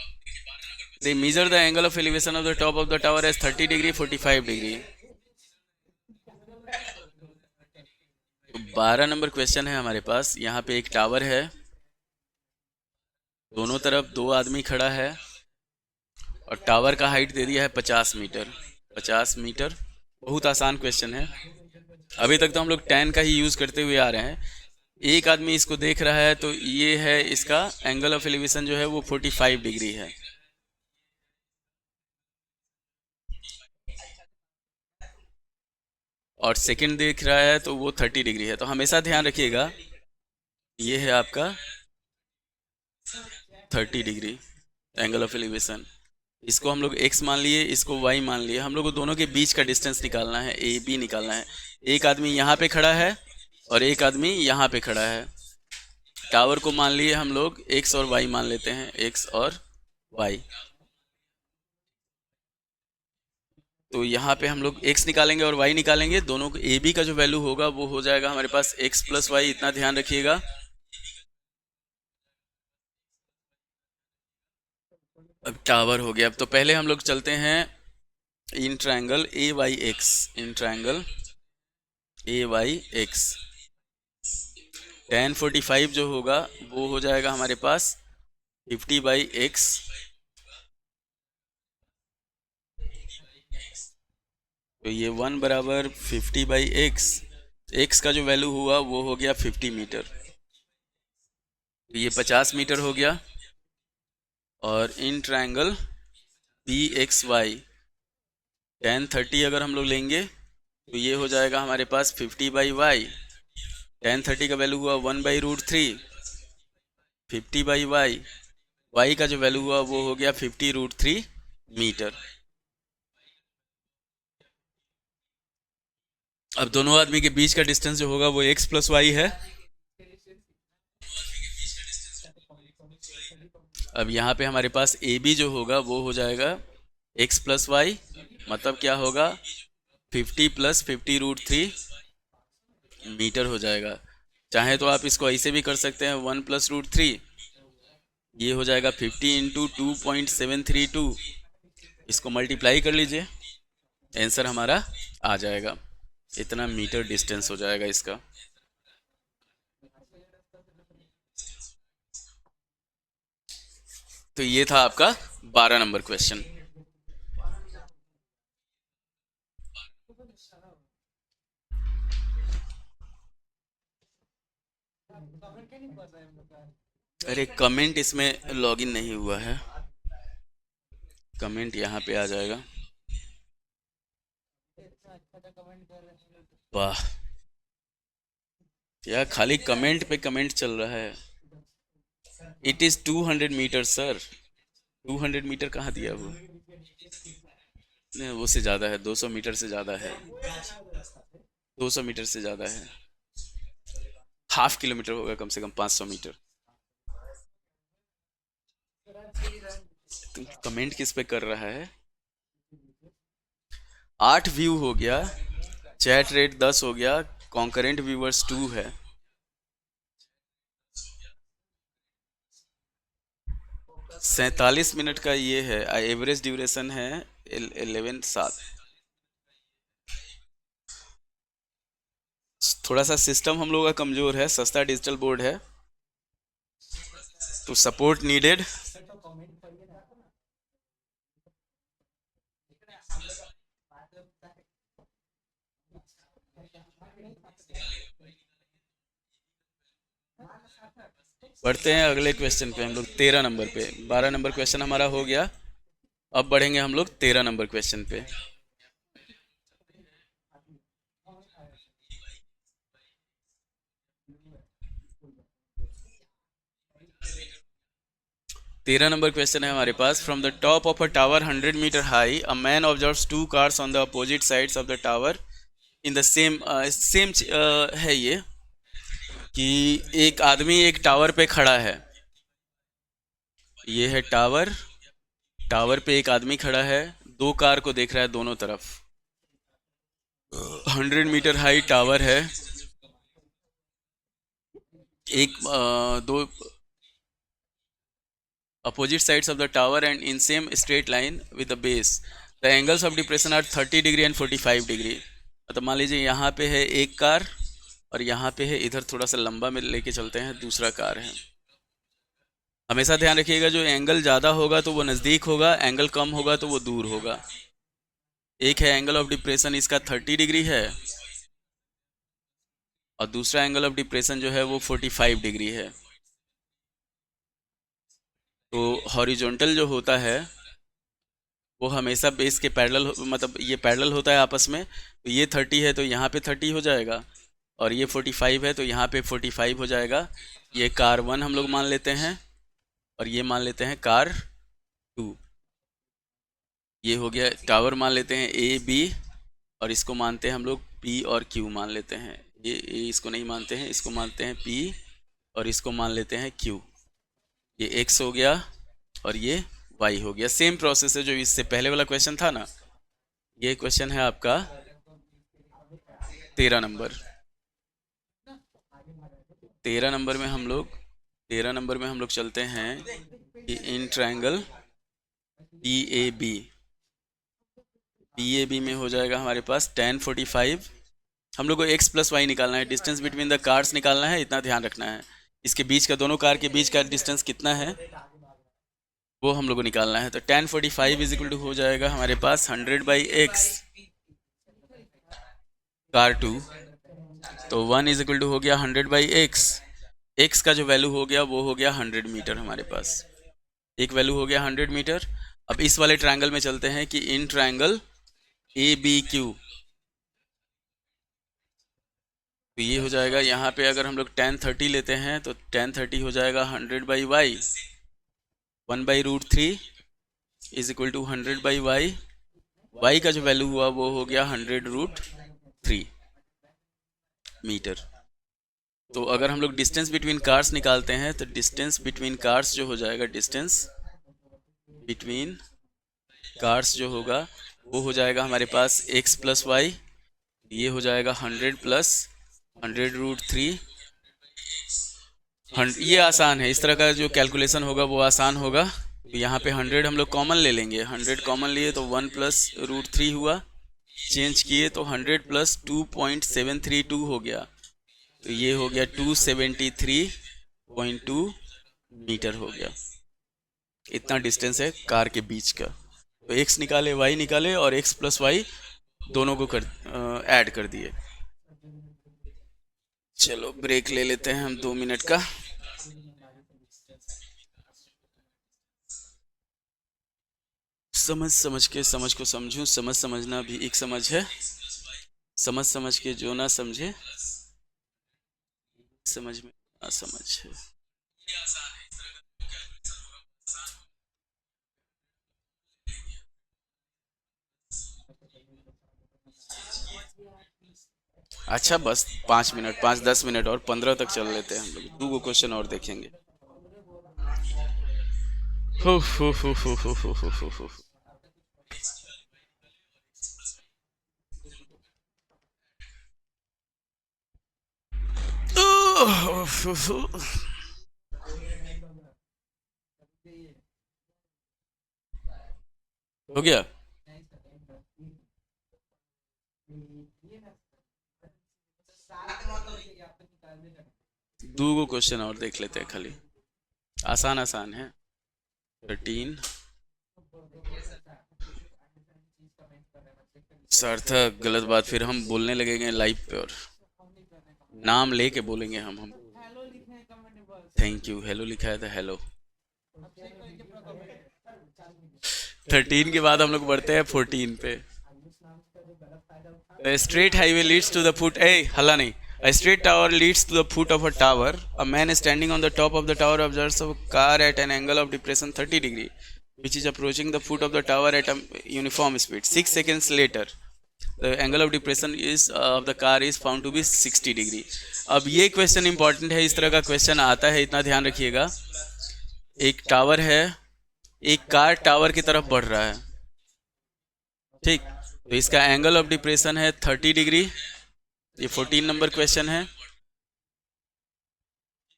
Speaker 1: they measure the angle of elevation of the top of the tower as 30 degree 45 degree. तो 12 नंबर क्वेश्चन है हमारे पास, यहाँ पे एक टावर है, दोनों तरफ 2 आदमी खड़ा है और टावर का हाइट दे दिया है 50 मीटर। 50 मीटर, बहुत आसान क्वेश्चन है। अभी तक तो हम लोग tan का ही यूज करते हुए आ रहे हैं। एक आदमी इसको देख रहा है तो ये है इसका एंगल ऑफ एलिवेशन जो है वो 45 डिग्री है। और सेकंड देख रहा है तो वो 30 डिग्री है। तो हमेशा ध्यान रखिएगा, ये है आपका 30 डिग्री एंगल ऑफ एलिवेशन। इसको हम लोग x मान लिए, इसको y मान लिए। हम लोग को दोनों के बीच का डिस्टेंस निकालना है, ए बी निकालना है। एक आदमी यहाँ पे खड़ा है और एक आदमी यहाँ पे खड़ा है। टावर को मान लिए हम लोग x और y मान लेते हैं, x और y। तो यहाँ पे हम लोग x निकालेंगे और y निकालेंगे, दोनों को ए बी का जो वैल्यू होगा वो हो जाएगा हमारे पास x प्लस वाई। इतना ध्यान रखिएगा। अब टावर हो गया। अब तो पहले हम लोग चलते हैं in triangle A Y X, in triangle A Y X. tan 45 जो होगा वो हो जाएगा हमारे पास 50/x तो ये 1 बराबर 50 बाई एक्स का जो वैल्यू हुआ वो हो गया 50 मीटर, तो ये 50 मीटर हो गया। और in triangle B X Y tan 30 अगर हम लोग लेंगे तो ये हो जाएगा हमारे पास 50 बाई वाई, tan 30 का वैल्यू हुआ 1/√3, 50 बाई वाई, वाई का जो वैल्यू हुआ वो हो गया 50√3 मीटर। अब दोनों आदमी के बीच का डिस्टेंस जो होगा वो x प्लस वाई है। अब यहाँ पे हमारे पास ए बी जो होगा वो हो जाएगा x प्लस वाई, मतलब क्या होगा 50 प्लस 50√3 मीटर हो जाएगा। चाहे तो आप इसको ऐसे भी कर सकते हैं 1 प्लस √3, ये हो जाएगा 50 इंटू 2.732, इसको मल्टीप्लाई कर लीजिए, आंसर हमारा आ जाएगा, इतना मीटर डिस्टेंस हो जाएगा इसका। तो ये था आपका 12 नंबर क्वेश्चन। अरे कमेंट इसमें लॉगिन नहीं हुआ है, कमेंट यहाँ पे आ जाएगा। वाह यार, खाली कमेंट पे कमेंट चल रहा है। It is 200 metre sir, 200 metre कहाँ दिया वो, नहीं वो से ज़्यादा है, 200 मीटर से ज़्यादा है, 200 मीटर से ज़्यादा है, हाफ किलोमीटर होगा कम से कम 500 मीटर। तुम कमेंट किस पे कर रहा है? 8 व्यू हो गया, चैट रेट 10 हो गया, कॉन्करेंट व्यूवर्स 2 है। सैतालीस मिनट का ये है, एवरेज ड्यूरेशन है 11 7। थोड़ा सा सिस्टम हम लोगों का कमजोर है, सस्ता डिजिटल बोर्ड है, तो सपोर्ट नीडेड। बढ़ते हैं अगले क्वेश्चन पे हम लोग 13 नंबर पे। 12 नंबर क्वेश्चन हमारा हो गया, अब बढ़ेंगे हम लोग 13 नंबर क्वेश्चन पे। तेरह नंबर क्वेश्चन है हमारे पास। From the top of a tower 100 metre high a man observes 2 cars on the opposite sides of the tower in the same है ये कि एक आदमी एक टावर पे खड़ा है, ये है टावर, टावर पे एक आदमी खड़ा है, दो कार को देख रहा है दोनों तरफ, 100 मीटर हाई टावर है, एक दो opposite sides of the tower and in same straight line with the base, the angles of depression are 30 degree and 45 degree. मतलब मान लीजिए यहाँ पे है एक कार और यहाँ पे है, इधर थोड़ा सा लंबा में लेके चलते हैं, दूसरा कार है। हमेशा ध्यान रखिएगा जो एंगल ज़्यादा होगा तो वो नज़दीक होगा, एंगल कम होगा तो वो दूर होगा। एक है एंगल ऑफ डिप्रेशन इसका 30 डिग्री है और दूसरा एंगल ऑफ डिप्रेशन जो है वो 45 डिग्री है। तो हॉरिजॉन्टल जो होता है वो हमेशा बेस के पैरेलल, मतलब ये पैरेलल होता है आपस में, तो ये 30 है तो यहाँ पे 30 हो जाएगा और ये 45 है तो यहाँ पे 45 हो जाएगा। ये कार 1 हम लोग मान लेते हैं और ये मान लेते हैं कार 2। ये हो गया टावर, मान लेते हैं ए बी और इसको मानते हैं हम लोग पी और क्यू मान लेते हैं। ये इसको नहीं मानते हैं, इसको मानते हैं पी और इसको मान लेते हैं क्यू। ये एक्स हो गया और ये वाई हो गया। सेम प्रोसेस है जो इससे पहले वाला क्वेश्चन था ना। ये क्वेश्चन है आपका 13 नंबर। 13 नंबर में हम लोग चलते हैं कि in triangle B A B में हो जाएगा हमारे पास tan 45। हम लोग को x प्लस वाई निकालना है, डिस्टेंस बिटवीन द कार्स निकालना है, इतना ध्यान रखना है। इसके बीच का, दोनों कार के बीच का डिस्टेंस कितना है वो हम लोग को निकालना है। तो tan 45 इज इक्वल टू हो जाएगा हमारे पास 100/x। कार 2, तो 1 इज इक्वल टू हो गया 100/x। x का जो वैल्यू हो गया वो हो गया 100 मीटर हमारे पास, एक वैल्यू हो गया 100 मीटर। अब इस वाले ट्रायंगल में चलते हैं कि in triangle A B Q, तो ये हो जाएगा यहाँ पे अगर हम लोग tan 30 लेते हैं तो tan 30 हो जाएगा 100/y, 1/√3 is equal to 100/y। y का जो वैल्यू हुआ वो हो गया 100√3 मीटर। तो अगर हम लोग डिस्टेंस बिटवीन कार्स निकालते हैं तो डिस्टेंस बिटवीन कार्स जो हो जाएगा, डिस्टेंस बिटवीन कार्स जो होगा वो हो जाएगा हमारे पास x + y, ये हो जाएगा 100 + 100√3। ये आसान है, इस तरह का जो कैलकुलेशन होगा वो आसान होगा। तो यहाँ पे 100 हम लोग कॉमन ले लेंगे, 100 कॉमन लिए तो 1 + √3 हुआ, चेंज किए तो 100 + 2.732 हो गया, तो ये हो गया 273.2 मीटर हो गया। इतना डिस्टेंस है कार के बीच का। तो x निकाले, y निकाले और x + y दोनों को ऐड कर दिए। चलो ब्रेक ले लेते हैं हम 2 मिनट का। समझ के समझ को समझूं, समझना भी एक समझ है, समझ के जो ना समझे समझ में ना समझ है। अच्छा बस 5 मिनट, 5-10 मिनट और 15 तक चल लेते हैं हम लोग, 2 क्वेश्चन और देखेंगे। हो। हो गया। दो क्वेश्चन और देख लेते हैं खाली, आसान आसान है। 13 सार्थक, गलत बात, फिर हम बोलने लगेंगे लाइव पे और नाम लेके बोलेंगे हम। थैंक यू, हेलो लिखा है तो हेलो। 13 के बाद हम लोग बढ़ते हैं 14 पे। A straight highway leads to the foot. Hey, हल्ला नहीं। A straight tower leads to the foot of a tower. A man is standing on the top of the tower observes a car at an angle of depression 30 degree, which is approaching the foot of the tower at a uniform speed. 6 seconds later, the angle of depression is of the car is found to be 60 degree. अब ये question important है, इस तरह का question आता है, इतना ध्यान रखिएगा। एक टावर है, एक कार टावर की तरफ बढ़ रहा है, ठीक, तो इसका एंगल ऑफ डिप्रेशन है 30 डिग्री। ये 14 नंबर क्वेश्चन है।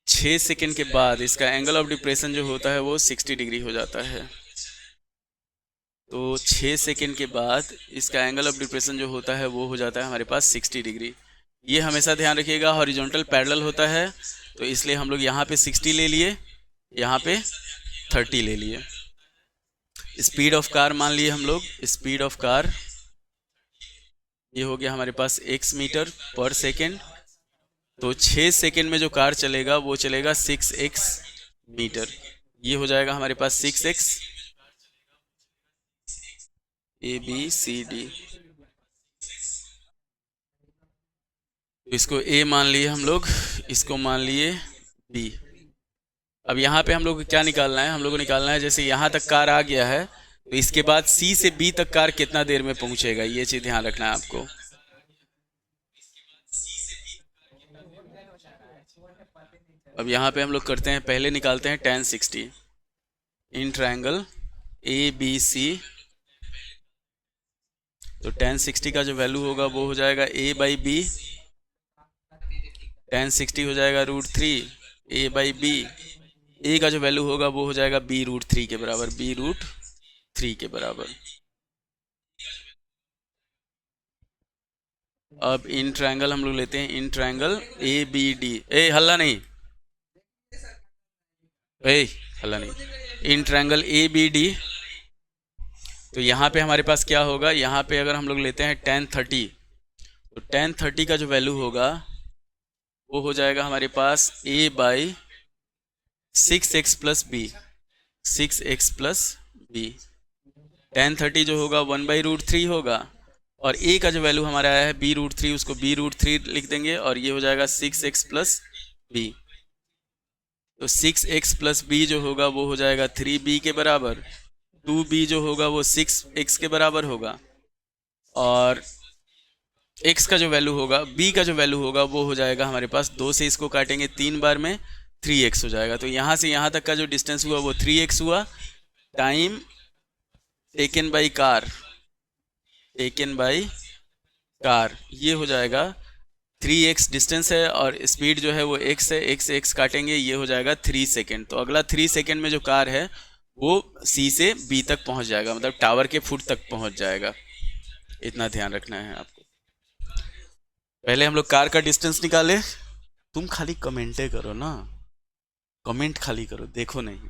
Speaker 1: 6 सेकंड के बाद इसका एंगल ऑफ डिप्रेशन जो होता है वो 60 डिग्री हो जाता है। तो 6 सेकंड के बाद इसका एंगल ऑफ डिप्रेशन जो होता है वो हो जाता है हमारे पास 60 डिग्री। ये हमेशा ध्यान रखिएगा, हॉरिजॉन्टल पैरेलल होता है, तो इसलिए हम लोग यहाँ पे 60 ले लिए, यहाँ पे 30 ले लिए। स्पीड ऑफ कार मान लिए हम लोग, स्पीड ऑफ कार ये हो गया हमारे पास x मीटर पर सेकेंड। तो 6 सेकेंड में जो कार चलेगा वो चलेगा 6x मीटर, ये हो जाएगा हमारे पास 6x। ABCD, तो इसको A मान लिए हम लोग, इसको मान लिए B। अब यहाँ पे हम लोग को क्या निकालना है, हम लोग को निकालना है जैसे यहाँ तक कार आ गया है तो इसके बाद C से B तक कार कितना देर में पहुंचेगा, ये चीज ध्यान रखना है आपको। अब यहाँ पे हम लोग करते हैं, पहले निकालते हैं tan 60 इन ट्रायंगल ABC। तो tan 60 का जो वैल्यू होगा वो हो जाएगा A/B, tan 60 हो जाएगा √3 A/B। A का जो वैल्यू होगा वो हो जाएगा B√3 के बराबर, B√3 के बराबर। अब इन ट्रायंगल हम लोग लेते हैं, इन ट्रायंगल ABD। हल्ला नहीं, हल्ला नहीं, इन ट्रायंगल ABD। तो यहाँ पे हमारे पास क्या होगा, यहाँ पे अगर हम लोग लेते हैं tan 30, तो tan 30 का जो वैल्यू होगा वो हो जाएगा हमारे पास a by 6x plus B, 6x plus B. tan 30 जो होगा 1/√3 होगा, और a का जो वैल्यू हमारा आया है b√3, उसको b√3 लिख देंगे, और ये हो जाएगा 6x प्लस बी। तो 6x प्लस बी जो होगा वो हो जाएगा 3b के बराबर, 2b जो होगा वो 6x के बराबर होगा, और x का जो वैल्यू होगा, b का जो वैल्यू होगा वो हो जाएगा हमारे पास, 2 से इसको काटेंगे 3 बार में 3x हो जाएगा। तो यहाँ से यहाँ तक का जो डिस्टेंस हुआ वो 3x हुआ, time taken by car, taken by car, ये हो जाएगा 3x डिस्टेंस है, और स्पीड जो है वो x है, x से x काटेंगे, ये हो जाएगा 3 सेकेंड। तो अगला 3 सेकेंड में जो कार है वो C से B तक पहुंच जाएगा, मतलब टावर के फुट तक पहुंच जाएगा। इतना ध्यान रखना है आपको। पहले हम लोग कार का डिस्टेंस निकाले। तुम खाली कमेंटे करो ना, कमेंट खाली करो, देखो नहीं।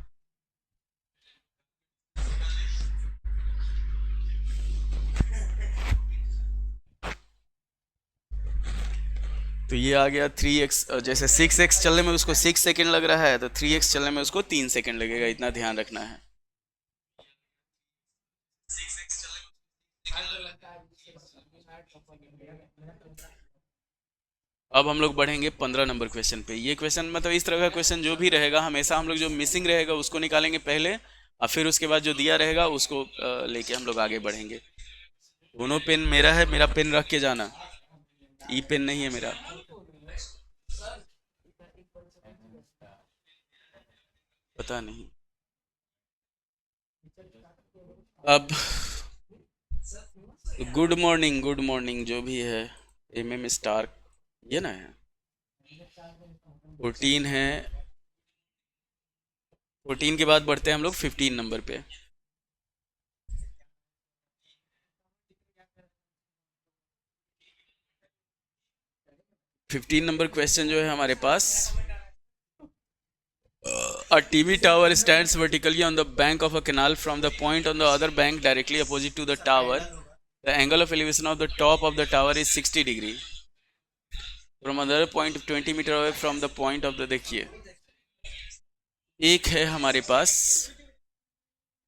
Speaker 1: तो ये आ गया 3x, जैसे 6x चलने में उसको 6 सेकेंड लग रहा है, तो 3x चलने में उसको 3 सेकेंड लगेगा, इतना ध्यान रखना है। अब हम लोग बढ़ेंगे 15 नंबर क्वेश्चन पे। ये क्वेश्चन मतलब इस तरह का क्वेश्चन जो भी रहेगा, हमेशा हम लोग जो मिसिंग रहेगा उसको निकालेंगे पहले, और फिर उसके बाद जो दिया रहेगा उसको लेके हम लोग आगे बढ़ेंगे। दोनों पेन मेरा है, मेरा पेन रख के जाना, ई पेन नहीं है मेरा। पता नहीं। अब गुड मॉर्निंग, गुड मॉर्निंग जो भी है, MM स्टार, ये ना है 14 है। 14 के बाद बढ़ते हैं हम लोग 15 नंबर पे। फिफ्टीन नंबर क्वेश्चन जो है हमारे पास, a TV tower stands vertically on the bank of a canal. From the point on the other bank directly opposite to the tower, the angle of elevation of the top of the tower is 60 degree. From another point 20 meter away from the point of the, देखिए एक है हमारे पास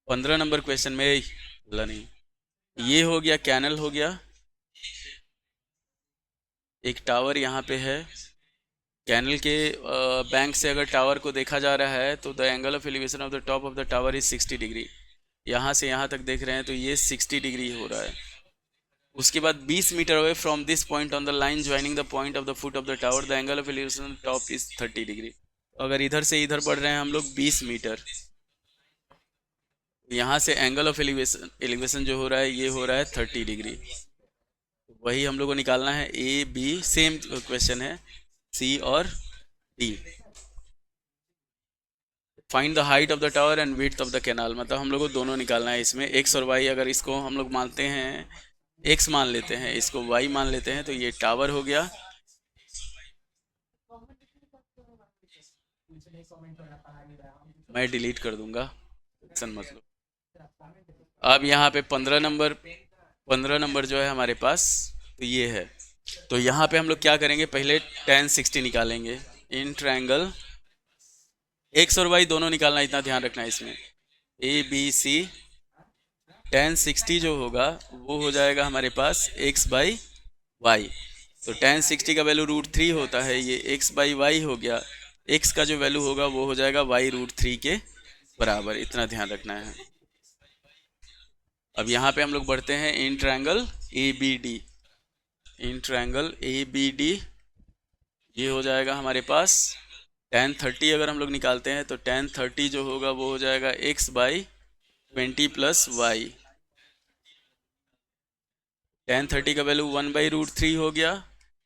Speaker 1: 15 number question में, नहीं, ये हो गया canal हो गया, एक टावर यहाँ पे है, कैनल के बैंक से अगर टावर को देखा जा रहा है तो the angle of elevation of the top of the tower is 60 degree. यहाँ से यहाँ तक देख रहे हैं तो ये 60 डिग्री हो रहा है। उसके बाद 20 metre away from this point on the line joining the point of the foot of the tower, the angle of elevation of the top is 30 degree. अगर इधर से इधर बढ़ रहे हैं हम लोग 20 मीटर, यहाँ से एंगल ऑफ एलिवेशन जो हो रहा है ये हो रहा है 30 डिग्री। वही हम लोग को निकालना है, A B सेम क्वेश्चन है, C और D। Find the height of the tower and width of the canal, मतलब हम लोग को दोनों निकालना है इसमें, x और y। अगर इसको हम लोग मानते हैं x मान लेते हैं, इसको y मान लेते हैं, तो ये टावर हो गया। मैं डिलीट कर दूंगा, मतलब अब यहाँ पे 15 नंबर जो है हमारे पास, तो ये है। तो यहाँ पे हम लोग क्या करेंगे, पहले tan 60 निकालेंगे इन ट्रायंगल, x और y दोनों निकालना, इतना ध्यान रखना है इसमें। ABC tan 60 जो होगा वो हो जाएगा हमारे पास x/y। तो tan 60 का वैल्यू √3 होता है, ये x/y हो गया। x का जो वैल्यू होगा वो हो जाएगा y√3 के बराबर, इतना ध्यान रखना है। अब यहाँ पे हम लोग बढ़ते हैं in triangle ABD, in triangle ABD ये हो जाएगा हमारे पास tan 30। अगर हम लोग निकालते हैं तो tan 30 जो होगा वो हो जाएगा x/20 प्लस y। tan 30 का वैल्यू 1/√3 हो गया,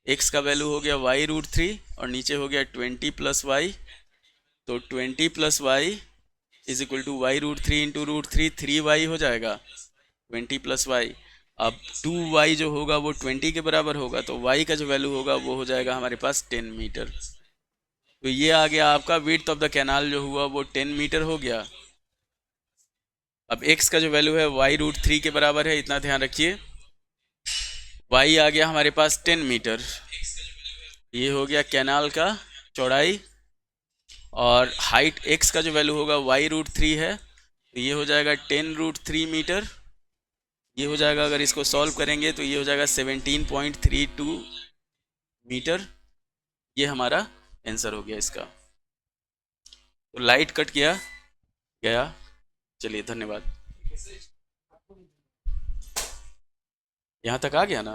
Speaker 1: x का वैल्यू हो गया y√3, और नीचे हो गया 20 प्लस y। तो 20 plus y is equal to y√3 into √3, 3y हो जाएगा 20 प्लस y। अब 2y जो होगा वो 20 के बराबर होगा, तो y का जो वैल्यू होगा वो हो जाएगा हमारे पास 10 मीटर। तो ये आ गया आपका विड्थ ऑफ द कैनाल जो हुआ वो 10 मीटर हो गया। अब x का जो वैल्यू है y√3 के बराबर है, इतना ध्यान रखिए। वाई आ गया हमारे पास 10 मीटर। ये हो गया कैनाल का चौड़ाई। और हाइट एक्स का जो वैल्यू होगा y√3 है, तो ये हो जाएगा 10√3 मीटर। ये हो जाएगा, अगर इसको सॉल्व करेंगे तो ये हो जाएगा 17.32 मीटर। ये हमारा आंसर हो गया इसका। तो लाइट कट किया गया। चलिए धन्यवाद। यहाँ तक आ गया ना।